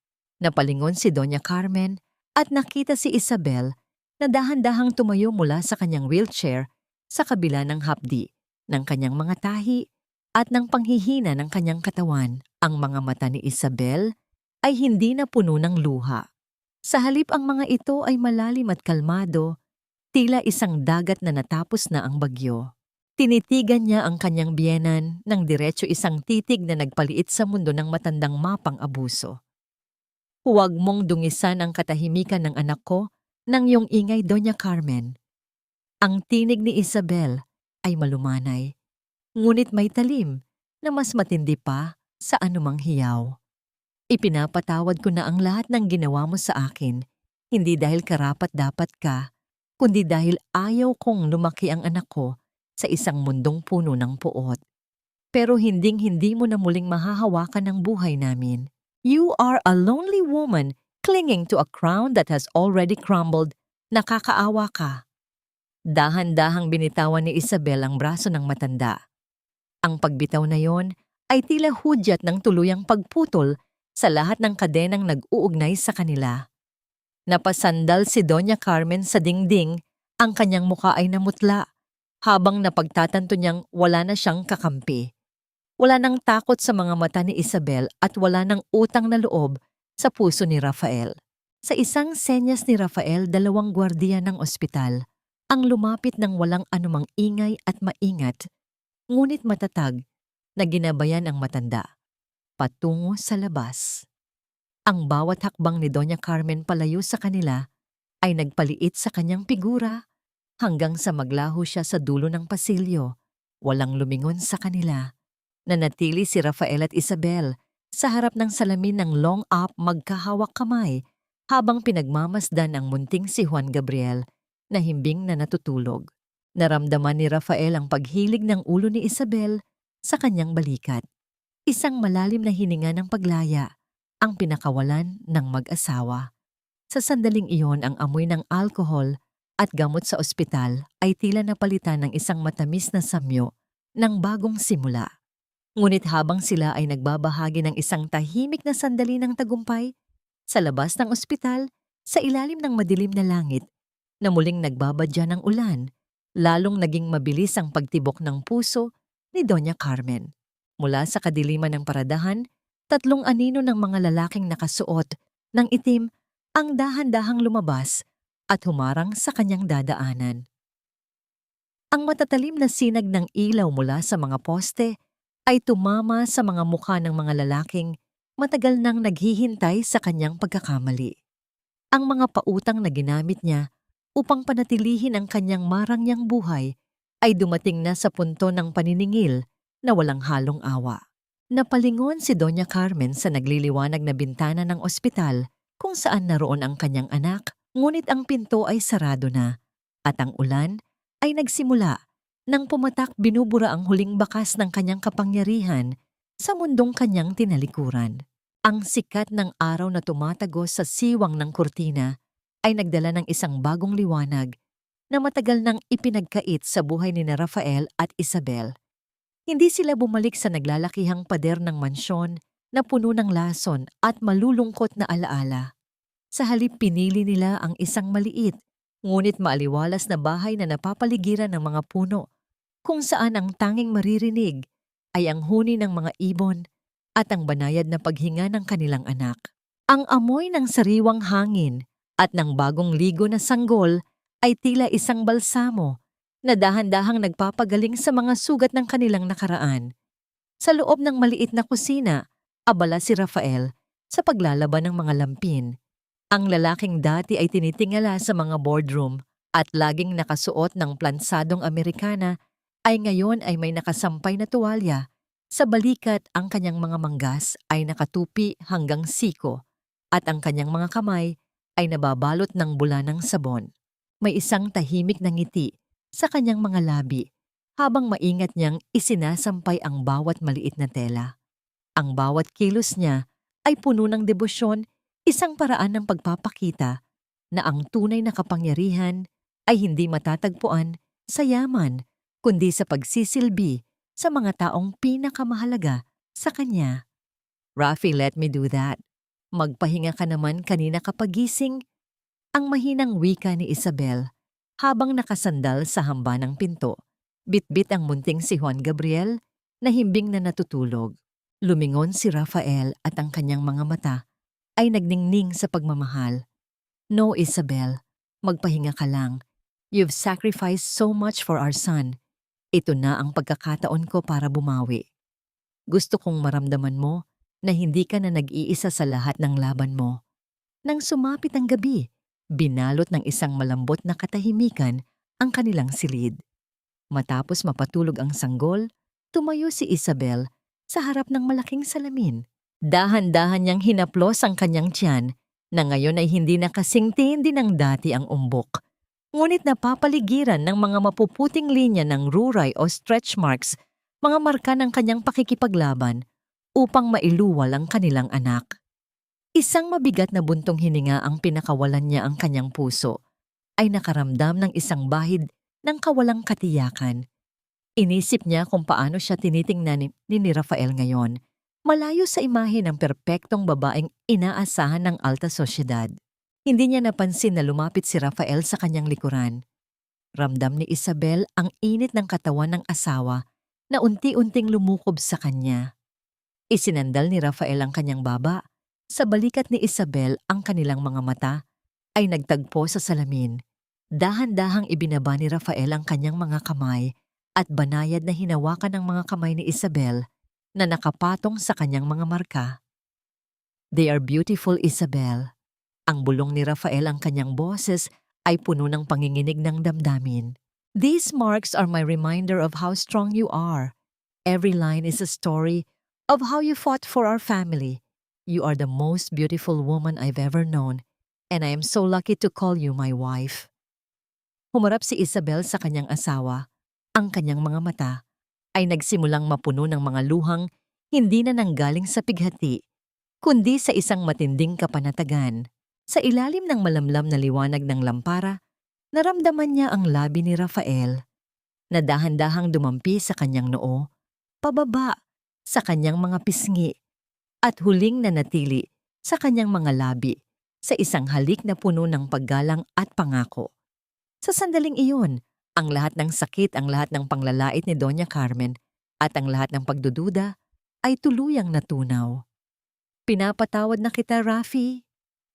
Napalingon si Doña Carmen at nakita si Isabel na dahan-dahang tumayo mula sa kanyang wheelchair sa kabila ng hapdi ng kanyang mga tahi at ng panghihina ng kanyang katawan. Ang mga mata ni Isabel ay hindi na puno ng luha. Sa halip ang mga ito ay malalim at kalmado, tila isang dagat na natapos na ang bagyo. Tinitigan niya ang kanyang biyenan ng diretso, isang titig na nagpaliit sa mundo ng matandang mapang abuso. Huwag mong dungisan ang katahimikan ng anak ko ng iyong ingay, Doña Carmen. Ang tinig ni Isabel ay malumanay, ngunit may talim na mas matindi pa sa anumang hiyaw. Ipinapatawad ko na ang lahat ng ginawa mo sa akin, hindi dahil karapat-dapat ka, kundi dahil ayaw kong lumaki ang anak ko sa isang mundong puno ng puot. Pero hinding-hindi mo na muling mahahawakan ang buhay namin. You are a lonely woman clinging to a crown that has already crumbled. Nakakaawa ka. Dahan-dahang binitawan ni Isabel ang braso ng matanda. Ang pagbitaw na yon ay tila hudyat ng tuluyang pagputol sa lahat ng kadenang nag-uugnay sa kanila. Napasandal si Doña Carmen sa dingding, ang kanyang muka ay namutla, habang napagtatanto niyang wala na siyang kakampi. Wala nang takot sa mga mata ni Isabel at wala nang utang na loob sa puso ni Rafael. Sa isang senyas ni Rafael, dalawang gwardiya ng ospital ang lumapit ng walang anumang ingay at maingat, ngunit matatag na ginabayan ang matanda patungo sa labas. Ang bawat hakbang ni Doña Carmen palayo sa kanila ay nagpaliit sa kanyang figura hanggang sa maglaho siya sa dulo ng pasilyo. Walang lumingon sa kanila. Nanatili si Rafael at Isabel sa harap ng salamin ng long up, magkahawak kamay habang pinagmamasdan ang munting si Juan Gabriel na himbing na natutulog. Naramdaman ni Rafael ang paghilig ng ulo ni Isabel sa kanyang balikat. Isang malalim na hininga ng paglaya ang pinakawalan ng mag-asawa. Sa sandaling iyon, ang amoy ng alkohol at gamot sa ospital ay tila napalitan ng isang matamis na samyo ng bagong simula. Ngunit habang sila ay nagbabahagi ng isang tahimik na sandali ng tagumpay, sa labas ng ospital, sa ilalim ng madilim na langit, na muling nagbabadya ng ulan, lalong naging mabilis ang pagtibok ng puso ni Doña Carmen. Mula sa kadiliman ng paradahan, 3 anino ng mga lalaking nakasuot ng itim ang dahan-dahang lumabas at humarang sa kanyang dadaanan. Ang matatalim na sinag ng ilaw mula sa mga poste ay tumama sa mga mukha ng mga lalaking matagal nang naghihintay sa kanyang pagkakamali. Ang mga pautang na ginamit niya upang panatilihin ang kanyang marangyang buhay, ay dumating na sa punto ng paniningil na walang halong awa. Napalingon si Doña Carmen sa nagliliwanag na bintana ng ospital kung saan naroon ang kanyang anak, ngunit ang pinto ay sarado na at ang ulan ay nagsimula nang pumatak binubura ang huling bakas ng kanyang kapangyarihan sa mundong kanyang tinalikuran. Ang sikat ng araw na tumatagos sa siwang ng kurtina ay nagdala ng isang bagong liwanag na matagal nang ipinagkait sa buhay ni Rafael at Isabel. Hindi sila bumalik sa naglalakihang pader ng mansyon na puno ng lason at malulungkot na alaala. Sa halip pinili nila ang isang maliit, ngunit maaliwalas na bahay na napapaligiran ng mga puno, kung saan ang tanging maririnig ay ang huni ng mga ibon at ang banayad na paghinga ng kanilang anak. Ang amoy ng sariwang hangin at ng bagong ligo na sanggol ay tila isang balsamo na dahan-dahang nagpapagaling sa mga sugat ng kanilang nakaraan. Sa loob ng maliit na kusina, abala si Rafael sa paglalaban ng mga lampin. Ang lalaking dati ay tinitingala sa mga boardroom at laging nakasuot ng plansadong Amerikana ay ngayon ay may nakasampay na tuwalya. Sa balikat ang kanyang mga manggas ay nakatupi hanggang siko at ang kanyang mga kamay ay nababalot ng bula ng sabon. May isang tahimik na ngiti sa kanyang mga labi habang maingat niyang isinasampay ang bawat maliit na tela. Ang bawat kilos niya ay puno ng debosyon, isang paraan ng pagpapakita na ang tunay na kapangyarihan ay hindi matatagpuan sa yaman, kundi sa pagsisilbi sa mga taong pinakamahalaga sa kanya. Rafi, let me do that. Magpahinga ka naman kanina kapagising. Ang mahinang wika ni Isabel habang nakasandal sa hamba ng pinto. Bitbit ang munting si Juan Gabriel na himbing na natutulog. Lumingon si Rafael at ang kanyang mga mata ay nagningning sa pagmamahal. No, Isabel, magpahinga ka lang. You've sacrificed so much for our son. Ito na ang pagkakataon ko para bumawi. Gusto kong maramdaman mo na hindi ka na nag-iisa sa lahat ng laban mo. Nang sumapit ang gabi, binalot ng isang malambot na katahimikan ang kanilang silid. Matapos mapatulog ang sanggol, tumayo si Isabel sa harap ng malaking salamin. Dahan-dahan niyang hinaplos ang kanyang tiyan na ngayon ay hindi na kasing tindi ng dati ang umbok. Ngunit napapaligiran ng mga mapuputing linya ng ruray o stretch marks, mga marka ng kanyang pakikipaglaban upang mailuwal ang kanilang anak. Isang mabigat na buntong hininga ang pinakawalan niya ang kanyang puso, ay nakaramdam ng isang bahid ng kawalang katiyakan. Inisip niya kung paano siya tinitingnan ni Rafael ngayon, malayo sa imahe ng perpektong babaeng inaasahan ng alta sosyedad. Hindi niya napansin na lumapit si Rafael sa kanyang likuran. Ramdam ni Isabel ang init ng katawan ng asawa na unti-unting lumukob sa kanya. Isinandal ni Rafael ang kanyang baba. Sa balikat ni Isabel ang kanilang mga mata ay nagtagpo sa salamin. Dahan-dahang ibinaba ni Rafael ang kanyang mga kamay at banayad na hinawakan ng mga kamay ni Isabel na nakapatong sa kanyang mga marka. They are beautiful, Isabel. Ang bulong ni Rafael ang kanyang boses ay puno ng panginginig ng damdamin. These marks are my reminder of how strong you are. Every line is a story of how you fought for our family. You are the most beautiful woman I've ever known, and I am so lucky to call you my wife. Humarap si Isabel sa kanyang asawa. Ang kanyang mga mata ay nagsimulang mapuno ng mga luhang hindi na nanggaling sa pighati, kundi sa isang matinding kapanatagan. Sa ilalim ng malamlam na liwanag ng lampara, naramdaman niya ang labi ni Rafael na dahan-dahang dumampi sa kanyang noo, pababa sa kanyang mga pisngi, at huling nanatili sa kanyang mga labi sa isang halik na puno ng paggalang at pangako. Sa sandaling iyon, ang lahat ng sakit, ang lahat ng panglalait ni Doña Carmen at ang lahat ng pagdududa ay tuluyang natunaw. Pinapatawad na kita, Rafi.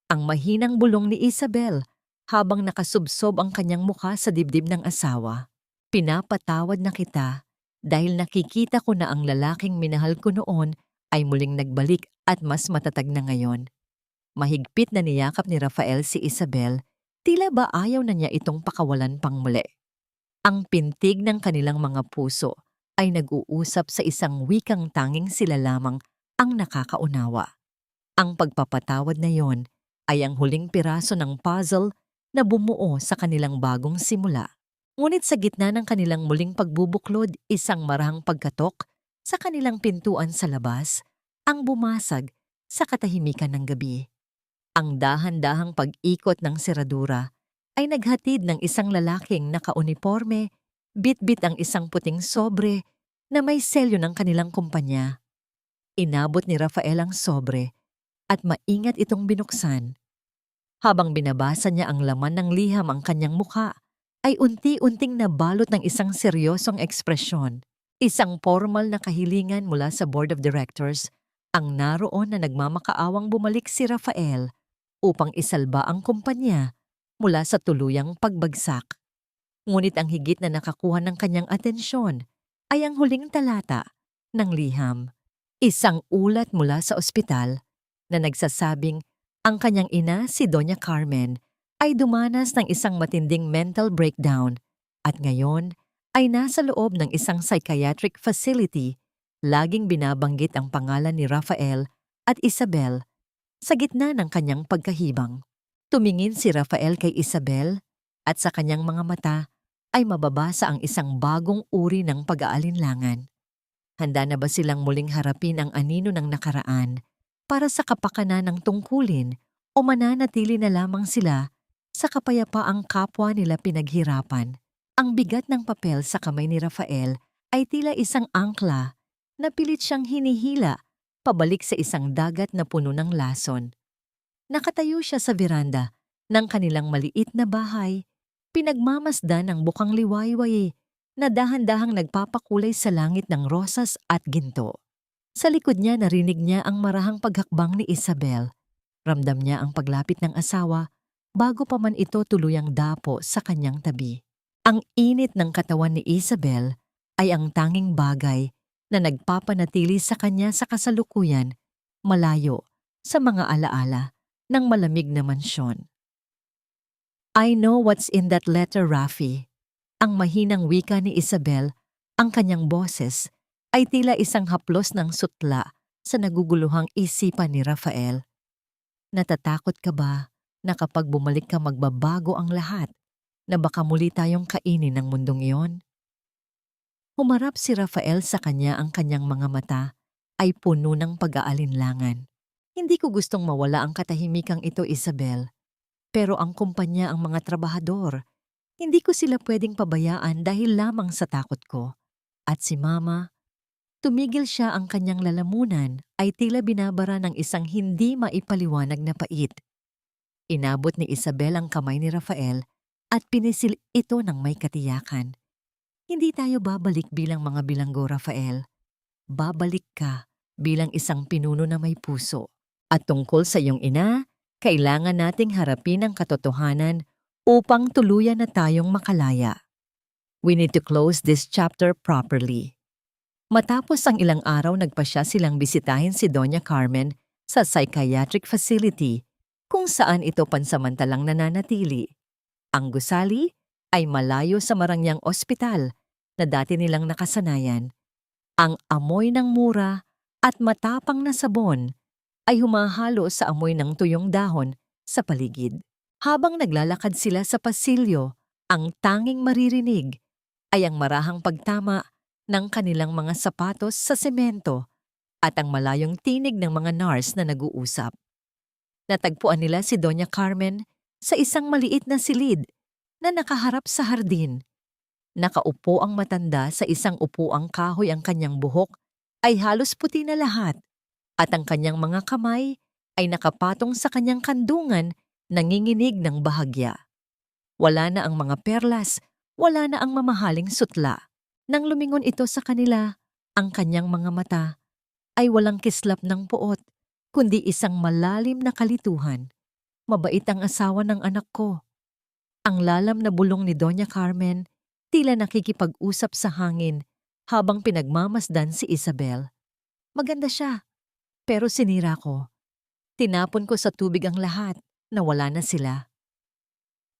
Ang mahinang bulong ni Isabel habang nakasubsob ang kanyang mukha sa dibdib ng asawa. Pinapatawad na kita dahil nakikita ko na ang lalaking minahal ko noon ay muling nagbalik at mas matatag na ngayon. Mahigpit na niyakap ni Rafael si Isabel, Tila ba ayaw na niya itong pakawalan pang muli. Ang pintig ng kanilang mga puso ay nag-uusap sa isang wikang tanging sila lamang ang nakakaunawa. Ang pagpapatawad na yon ay ang huling piraso ng puzzle na bumuo sa kanilang bagong simula. Ngunit sa gitna ng kanilang muling pagbubuklod, isang marahang pagkatok sa kanilang pintuan sa labas ang bumasag sa katahimikan ng gabi. Ang dahan-dahang pag-ikot ng seradura ay naghatid ng isang lalaking nakauniporme, bit-bit ang isang puting sobre na may selyo ng kanilang kumpanya. Inabot ni Rafael ang sobre at maingat itong binuksan. Habang binabasa niya ang laman ng liham ang kanyang mukha, ay unti-unting nabalot ng isang seryosong ekspresyon. Isang formal na kahilingan mula sa Board of Directors ang naroon na nagmamakaawang bumalik si Rafael upang isalba ang kumpanya mula sa tuluyang pagbagsak. Ngunit ang higit na nakakuha ng kanyang atensyon ay ang huling talata ng liham. Isang ulat mula sa ospital na nagsasabing ang kanyang ina, si Doña Carmen, ay dumanas ng isang matinding mental breakdown at ngayon ay nasa loob ng isang psychiatric facility. Laging binabanggit ang pangalan ni Rafael at Isabel sa gitna ng kanyang pagkahibang. Tumingin si Rafael kay Isabel at sa kanyang mga mata ay mababasa ang isang bagong uri ng pag-aalinlangan. Handa na ba silang muling harapin ang anino ng nakaraan para sa kapakanan ng tungkulin o mananatili na lamang sila sa kapayapaang kapwa nila pinaghirapan? Ang bigat ng papel sa kamay ni Rafael ay tila isang angkla na pilit siyang hinihila pabalik sa isang dagat na puno ng lason. Nakatayo siya sa veranda ng kanilang maliit na bahay, pinagmamasdan ng bukang liwayway na dahan-dahang nagpapakulay sa langit ng rosas at ginto. Sa likod niya narinig niya ang marahang paghakbang ni Isabel. Ramdam niya ang paglapit ng asawa bago pa man ito tuluyang dapo sa kanyang tabi. Ang init ng katawan ni Isabel ay ang tanging bagay na nagpapanatili sa kanya sa kasalukuyan, malayo sa mga alaala ng malamig na mansyon. "I know what's in that letter, Rafi." Ang mahinang wika ni Isabel, ang kanyang boses, ay tila isang haplos ng sutla sa naguguluhang isipan ni Rafael. Natatakot ka ba na kapag bumalik ka magbabago ang lahat, na baka muli tayong kainin ng mundong iyon? Humarap si Rafael sa kanya, ang kanyang mga mata ay puno ng pag-aalinlangan. "Hindi ko gustong mawala ang katahimikang ito, Isabel. Pero ang kumpanya, ang mga trabahador, hindi ko sila pwedeng pabayaan dahil lamang sa takot ko. At si Mama." Tumigil siya, ang kanyang lalamunan ay tila binabara ng isang hindi maipaliwanag na pait. Inabot ni Isabel ang kamay ni Rafael at pinisil ito ng may katiyakan. "Hindi tayo babalik bilang mga bilanggo, Rafael. Babalik ka bilang isang pinuno na may puso. At tungkol sa iyong ina, kailangan nating harapin ang katotohanan upang tuluyan na tayong makalaya. We need to close this chapter properly." Matapos ang ilang araw, nagpasya silang bisitahin si Doña Carmen sa psychiatric facility kung saan ito pansamantalang nananatili. Ang gusali ay malayo sa marangyang ospital na dati nilang nakasanayan. Ang amoy ng mura at matapang na sabon ay humahalo sa amoy ng tuyong dahon sa paligid. Habang naglalakad sila sa pasilyo, ang tanging maririnig ay ang marahang pagtama ng kanilang mga sapatos sa semento at ang malayong tinig ng mga nurse na nag-uusap. Natagpuan nila si Doña Carmen sa isang maliit na silid na nakaharap sa hardin. Nakaupo ang matanda sa isang upuang kahoy, ang kanyang buhok ay halos puti na lahat at ang kanyang mga kamay ay nakapatong sa kanyang kandungan, nanginginig ng bahagya. Wala na ang mga perlas, wala na ang mamahaling sutla. Nang lumingon ito sa kanila, ang kanyang mga mata ay walang kislap ng poot, kundi isang malalim na kalituhan. "Mabait ang asawa ng anak ko." Ang lalam na bulong ni Doña Carmen tila nakikipag-usap sa hangin habang pinagmamasdan si Isabel. "Maganda siya, pero sinira ko. Tinapon ko sa tubig ang lahat, nawala na sila."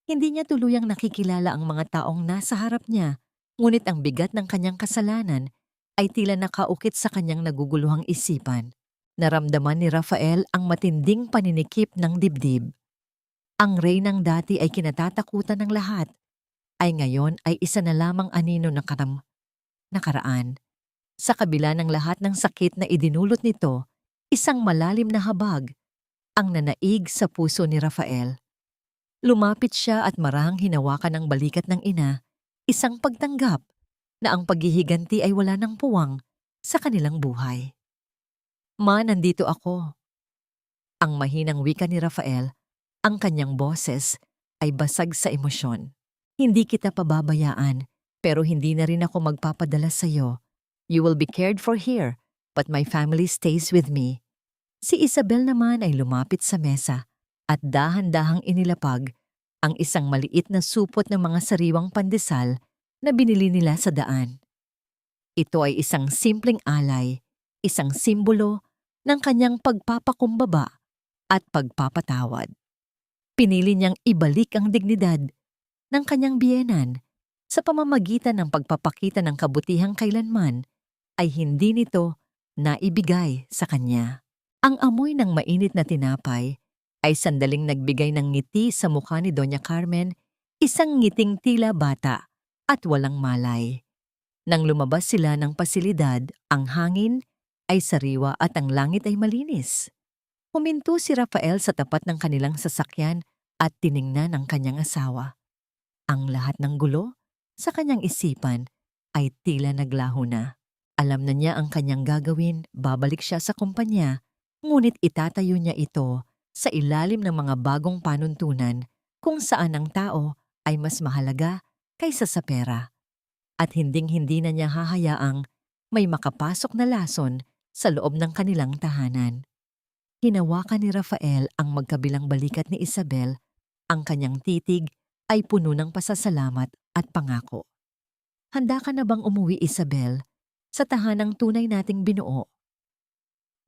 Hindi niya tuluyang nakikilala ang mga taong nasa harap niya, ngunit ang bigat ng kanyang kasalanan ay tila nakaukit sa kanyang naguguluhang isipan. Naramdaman ni Rafael ang matinding paninikip ng dibdib. Ang reynang dati ay kinatatakutan ng lahat, ay ngayon ay isa na lamang anino ng nakaraan. Sa kabila ng lahat ng sakit na idinulot nito, isang malalim na habag ang nanaig sa puso ni Rafael. Lumapit siya at marahang hinawakan ang balikat ng ina, isang pagtanggap na ang paghihiganti ay wala ng puwang sa kanilang buhay. Ma, nandito ako. Ang mahinang wika ni Rafael, ang kanyang boses ay basag sa emosyon. Hindi kita pababayaan, pero hindi na rin ako magpapadala sa iyo. You will be cared for here, but my family stays with me. Si Isabel naman ay lumapit sa mesa at dahan-dahang inilapag ang isang maliit na supot ng mga sariwang pandesal na binili nila sa daan. Ito ay isang simpleng alay, isang simbolo ng kanyang pagpapakumbaba at pagpapatawad. Pinili niyang ibalik ang dignidad ng kanyang biyenan sa pamamagitan ng pagpapakita ng kabutihang kailanman ay hindi nito naibigay sa kanya. Ang amoy ng mainit na tinapay ay sandaling nagbigay ng ngiti sa mukha ni Doña Carmen, isang ngiting tila bata at walang malay. Nang lumabas sila ng pasilidad, ang hangin ay sariwa at ang langit ay malinis. Huminto si Rafael sa tapat ng kanilang sasakyan at tiningnan ang kanyang asawa. Ang lahat ng gulo sa kanyang isipan ay tila naglaho na. Alam na niya ang kanyang gagawin, babalik siya sa kumpanya, ngunit itatayo niya ito sa ilalim ng mga bagong panuntunan kung saan ang tao ay mas mahalaga kaysa sa pera. At hinding-hindi na niya hahayaang may makapasok na lason sa loob ng kanilang tahanan. Hinawakan ni Rafael ang magkabilang balikat ni Isabel, ang kanyang titig ay puno ng pasasalamat at pangako. Handa ka na bang umuwi, Isabel, sa tahanang tunay nating binuo?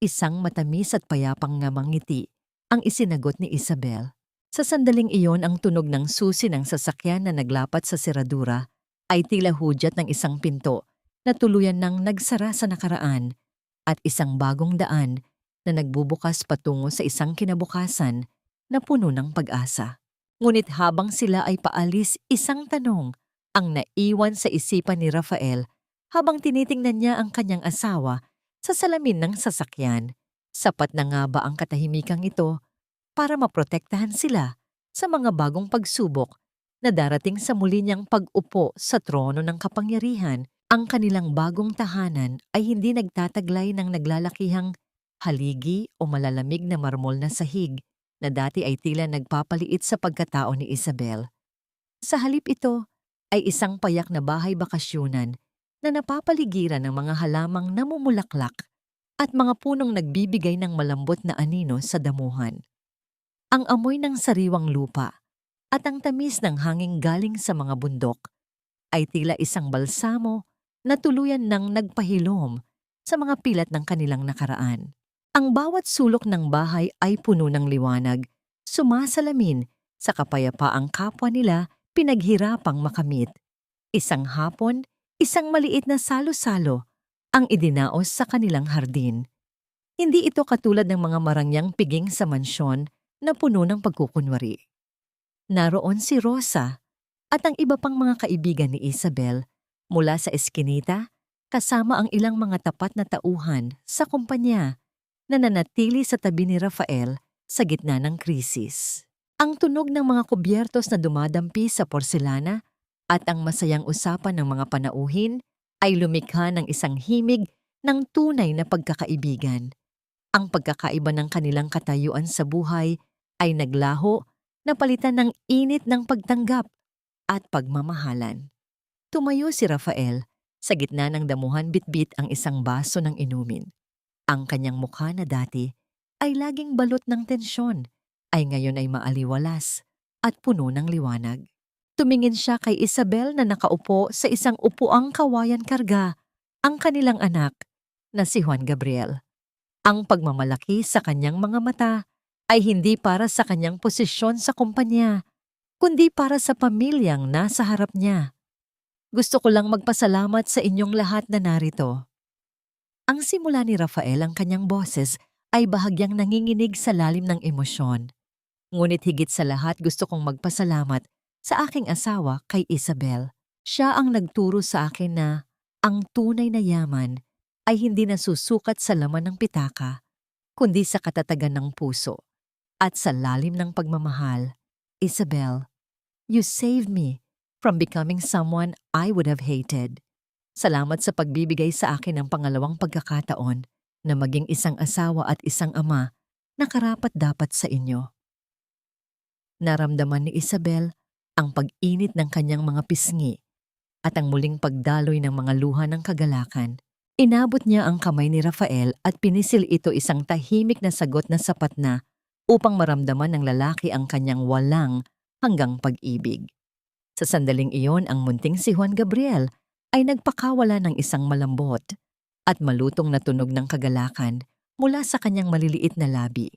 Isang matamis at payapang ngamang ngiti ang isinagot ni Isabel. Sa sandaling iyon, ang tunog ng susi ng sasakyan na naglapat sa seradura ay tila hudyat ng isang pinto na tuluyan ng nagsara sa nakaraan at isang bagong daan na nagbubukas patungo sa isang kinabukasan na puno ng pag-asa. Ngunit habang sila ay paalis, isang tanong ang naiwan sa isipan ni Rafael habang tinitingnan niya ang kanyang asawa sa salamin ng sasakyan. Sapat na nga ba ang katahimikang ito para maprotektahan sila sa mga bagong pagsubok na darating sa muli niyang pag-upo sa trono ng kapangyarihan? Ang kanilang bagong tahanan ay hindi nagtataglay ng naglalakihang haligi o malalamig na marmol na sahig na dati ay tila nagpapaliit sa pagkatao ni Isabel. Sa halip ito ay isang payak na bahay bakasyunan na napapaligiran ng mga halamang namumulaklak at mga punong nagbibigay ng malambot na anino sa damuhan. Ang amoy ng sariwang lupa at ang tamis ng hangin galing sa mga bundok ay tila isang balsamo na tuluyan ng nagpahilom sa mga pilat ng kanilang nakaraan. Ang bawat sulok ng bahay ay puno ng liwanag, sumasalamin sa kapayapaang kapwa nila pinaghirapang makamit. Isang hapon, isang maliit na salo-salo ang idinaos sa kanilang hardin. Hindi ito katulad ng mga marangyang piging sa mansyon na puno ng pagkukunwari. Naroon si Rosa at ang iba pang mga kaibigan ni Isabel mula sa eskinita, kasama ang ilang mga tapat na tauhan sa kumpanya na nanatili sa tabi ni Rafael sa gitna ng krisis. Ang tunog ng mga kubyertos na dumadampi sa porselana at ang masayang usapan ng mga panauhin ay lumikha ng isang himig ng tunay na pagkakaibigan. Ang pagkakaiba ng kanilang katayuan sa buhay ay naglaho na palitan ng init ng pagtanggap at pagmamahalan. Tumayo si Rafael sa gitna ng damuhan, bitbit ang isang baso ng inumin. Ang kanyang mukha na dati ay laging balot ng tensyon ay ngayon ay maaliwalas at puno ng liwanag. Tumingin siya kay Isabel na nakaupo sa isang upuang kawayan karga, ang kanilang anak na si Juan Gabriel. Ang pagmamalaki sa kanyang mga mata ay hindi para sa kanyang posisyon sa kumpanya, kundi para sa pamilyang nasa harap niya. Gusto ko lang magpasalamat sa inyong lahat na narito. Ang simula ni Rafael ang kanyang boses ay bahagyang nanginginig sa lalim ng emosyon. Ngunit higit sa lahat gusto kong magpasalamat sa aking asawa kay Isabel. Siya ang nagturo sa akin na ang tunay na yaman ay hindi nasusukat sa laman ng pitaka, kundi sa katatagan ng puso at sa lalim ng pagmamahal. Isabel, you saved me from becoming someone I would have hated. Salamat sa pagbibigay sa akin ng pangalawang pagkakataon na maging isang asawa at isang ama na karapat-dapat sa inyo. Naramdaman ni Isabel ang pag-init ng kanyang mga pisngi at ang muling pagdaloy ng mga luha ng kagalakan. Inabot niya ang kamay ni Rafael at pinisil ito isang tahimik na sagot na sapat na upang maramdaman ng lalaki ang kanyang walang hanggang pag-ibig. Sa sandaling iyon, ang munting si Juan Gabriel ay nagpakawala ng isang malambot at malutong na tunog ng kagalakan mula sa kanyang maliliit na labi.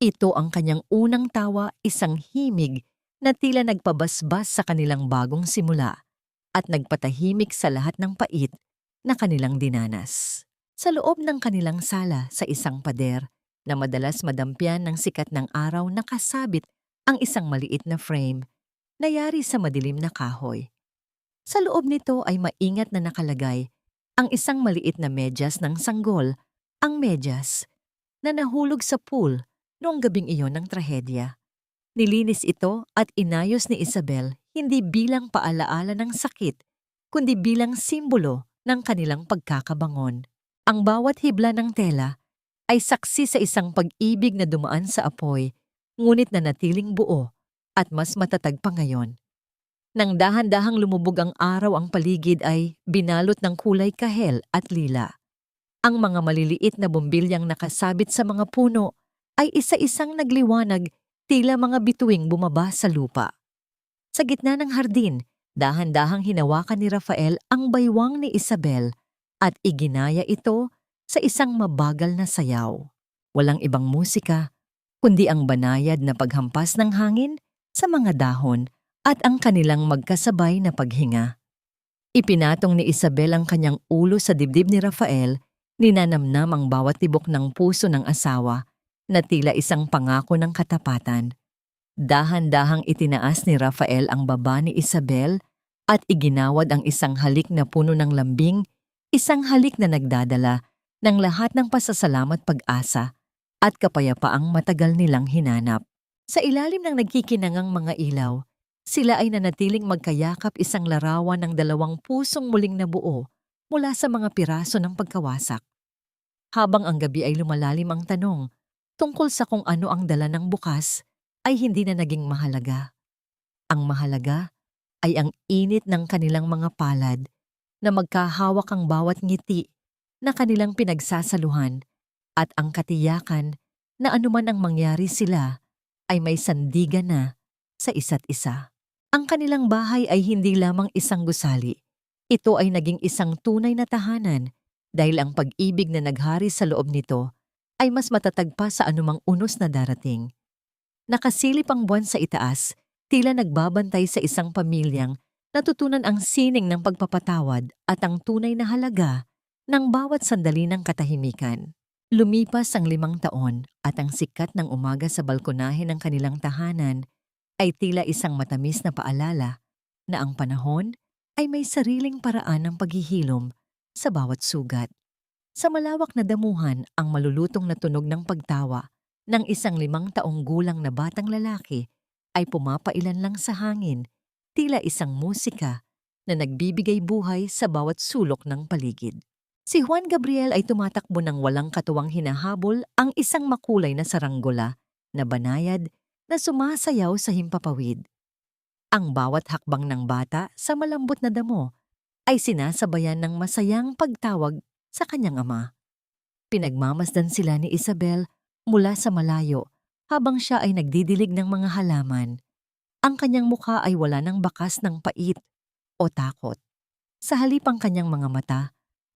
Ito ang kanyang unang tawa, isang himig na tila nagpabasbas sa kanilang bagong simula at nagpatahimik sa lahat ng pait na kanilang dinanas. Sa loob ng kanilang sala sa isang pader na madalas madampyan ng sikat ng araw, nakasabit ang isang maliit na frame na yari sa madilim na kahoy. Sa loob nito ay maingat na nakalagay ang isang maliit na medyas ng sanggol, ang medyas na nahulog sa pool noong gabing iyon ng trahedya. Nilinis ito at inayos ni Isabel hindi bilang paalaala ng sakit, kundi bilang simbolo ng kanilang pagkakabangon. Ang bawat hibla ng tela ay saksi sa isang pag-ibig na dumaan sa apoy, ngunit nanatiling buo at mas matatag pa ngayon. Nang dahan-dahang lumubog ang araw, ang paligid ay binalot ng kulay kahel at lila. Ang mga maliliit na bumbilyang nakasabit sa mga puno ay isa-isang nagliwanag, tila mga bituing bumaba sa lupa. Sa gitna ng hardin, dahan-dahang hinawakan ni Rafael ang baywang ni Isabel at iginaya ito sa isang mabagal na sayaw. Walang ibang musika, kundi ang banayad na paghampas ng hangin sa mga dahon at ang kanilang magkasabay na paghinga. Ipinatong ni Isabel ang kanyang ulo sa dibdib ni Rafael, ninanamnam ang bawat tibok ng puso ng asawa na tila isang pangako ng katapatan. Dahan-dahang itinaas ni Rafael ang baba ni Isabel at iginawad ang isang halik na puno ng lambing, isang halik na nagdadala ng lahat ng pasasalamat, pag-asa at kapayapaang matagal nilang hinanap. Sa ilalim ng nagkikinangang mga ilaw, sila ay nanatiling magkayakap, isang larawan ng dalawang pusong muling nabuo mula sa mga piraso ng pagkawasak. Habang ang gabi ay lumalalim, ang tanong tungkol sa kung ano ang dala ng bukas ay hindi na naging mahalaga. Ang mahalaga ay ang init ng kanilang mga palad na magkahawak ang bawat ngiti na kanilang pinagsasaluhan at ang katiyakan na anuman ang mangyari, sila ay may sandigan na sa isa't isa. Ang kanilang bahay ay hindi lamang isang gusali. Ito ay naging isang tunay na tahanan dahil ang pag-ibig na naghari sa loob nito ay mas matatag pa sa anumang unos na darating. Nakasilip ang buwan sa itaas, tila nagbabantay sa isang pamilyang natutunan ang sining ng pagpapatawad at ang tunay na halaga ng bawat sandali ng katahimikan. Lumipas ang 5 taon at ang sikat ng umaga sa balkonahe ng kanilang tahanan ay tila isang matamis na paalala na ang panahon ay may sariling paraan ng paghihilom sa bawat sugat. Sa malawak na damuhan, ang malulutong na tunog ng pagtawa ng isang 5 taong gulang na batang lalaki ay pumapailan lang sa hangin, tila isang musika na nagbibigay buhay sa bawat sulok ng paligid. Si Juan Gabriel ay tumatakbo ng walang katuwang hinahabol ang isang makulay na saranggola na banayad na sumasayaw sa himpapawid. Ang bawat hakbang ng bata sa malambot na damo ay sinasabayan ng masayang pagtawag sa kanyang ama. Pinagmamasdan sila ni Isabel mula sa malayo habang siya ay nagdidilig ng mga halaman. Ang kanyang mukha ay wala ng bakas ng pait o takot. Sa halip, ang kanyang mga mata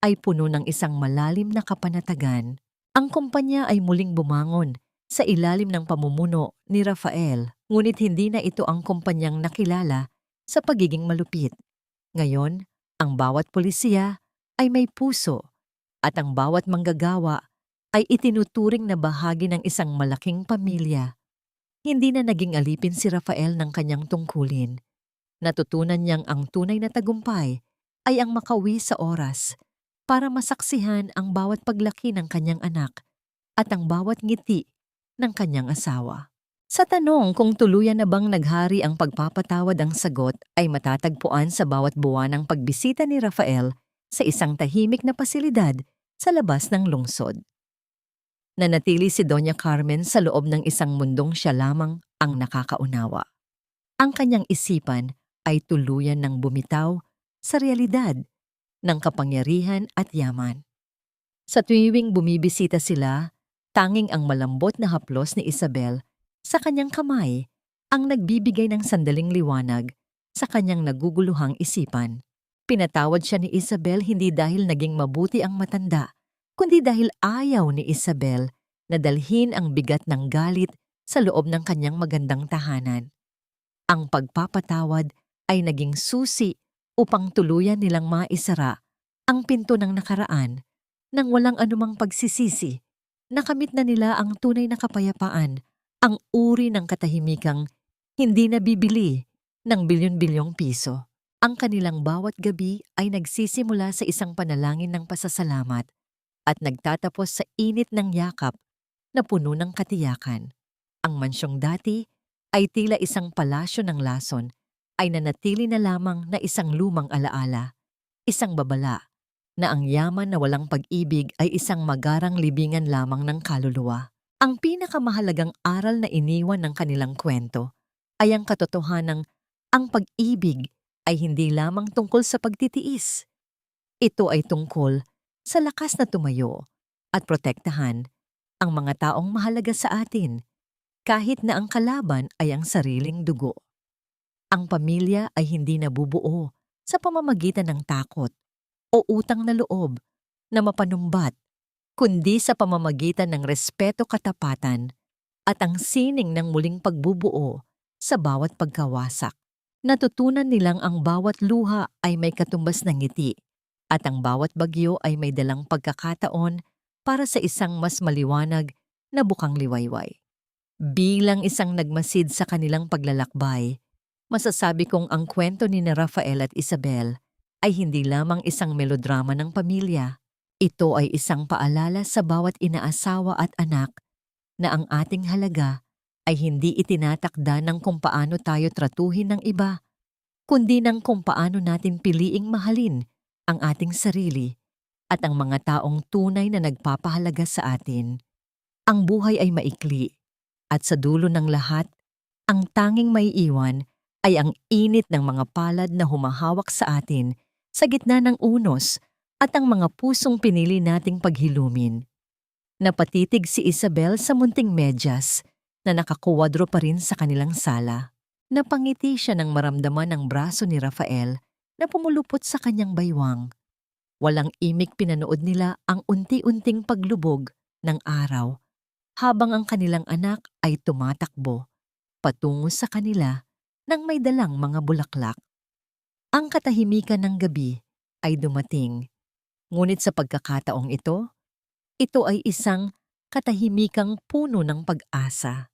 ay puno ng isang malalim na kapanatagan. Ang kumpanya ay muling bumangon sa ilalim ng pamumuno ni Rafael Ngunit hindi na ito ang kumpanyang nakilala sa pagiging malupit. Ngayon, ang bawat pulisiya ay may puso at ang bawat manggagawa ay itinuturing na bahagi ng isang malaking pamilya. Hindi na naging alipin si Rafael ng kanyang tungkulin. Natutunan niyang ang tunay na tagumpay ay ang makawi sa oras para masaksihan ang bawat paglaki ng kanyang anak at ang bawat ngiti ng kanyang asawa. Sa tanong kung tuluyan na bang naghari ang pagpapatawad, ang sagot ay matatagpuan sa bawat buwanang pagbisita ni Rafael sa isang tahimik na pasilidad sa labas ng lungsod. Nanatili si Doña Carmen sa loob ng isang mundong siya lamang ang nakakaunawa. Ang kanyang isipan ay tuluyan ng bumitaw sa realidad ng kapangyarihan at yaman. Sa tuwing bumibisita sila, tanging ang malambot na haplos ni Isabel sa kanyang kamay ang nagbibigay ng sandaling liwanag sa kanyang naguguluhang isipan. Pinatawad siya ni Isabel hindi dahil naging mabuti ang matanda, kundi dahil ayaw ni Isabel na dalhin ang bigat ng galit sa loob ng kanyang magandang tahanan. Ang pagpapatawad ay naging susi upang tuluyan nilang maisara ang pinto ng nakaraan nang walang anumang pagsisisi. Nakamit na nila ang tunay na kapayapaan, ang uri ng katahimikang hindi nabibili ng bilyon-bilyong piso. Ang kanilang bawat gabi ay nagsisimula sa isang panalangin ng pasasalamat at nagtatapos sa init ng yakap na puno ng katiyakan. Ang mansyong dati ay tila isang palasyo ng lason ay nanatili na lamang na isang lumang alaala, isang babala na ang yaman na walang pag-ibig ay isang magarang libingan lamang ng kaluluwa. Ang pinakamahalagang aral na iniwan ng kanilang kwento ay ang katotohanang ang pag-ibig ay hindi lamang tungkol sa pagtitiis. Ito ay tungkol sa lakas na tumayo at protektahan ang mga taong mahalaga sa atin, kahit na ang kalaban ay ang sariling dugo. Ang pamilya ay hindi nabubuo sa pamamagitan ng takot o utang na loob na mapanumbat, kundi sa pamamagitan ng respeto, katapatan at ang sining ng muling pagbubuo sa bawat pagkawasak. Natutunan nilang ang bawat luha ay may katumbas ng ngiti at ang bawat bagyo ay may dalang pagkakataon para sa isang mas maliwanag na bukang liwayway. Bilang isang nagmasid sa kanilang paglalakbay, masasabi kong ang kwento ni Rafael at Isabel ay hindi lamang isang melodrama ng pamilya. Ito ay isang paalala sa bawat inaasawa at anak na ang ating halaga ay hindi itinatakda ng kung paano tayo tratuhin ng iba, kundi ng kung paano natin piliing mahalin ang ating sarili at ang mga taong tunay na nagpapahalaga sa atin. Ang buhay ay maikli, at sa dulo ng lahat, ang tanging maiiwan ay ang init ng mga palad na humahawak sa atin sa gitna ng unos at ang mga pusong pinili nating paghilumin. Napatitig si Isabel sa munting medyas na nakakuwadro pa rin sa kanilang sala. Napangiti siya nang maramdaman ang braso ni Rafael na pumulupot sa kanyang baywang. Walang imik pinanood nila ang unti-unting paglubog ng araw habang ang kanilang anak ay tumatakbo patungo sa kanila nang may dalang mga bulaklak. Ang katahimikan ng gabi ay dumating, ngunit sa pagkakataong ito ay isang katahimikang puno ng pag-asa.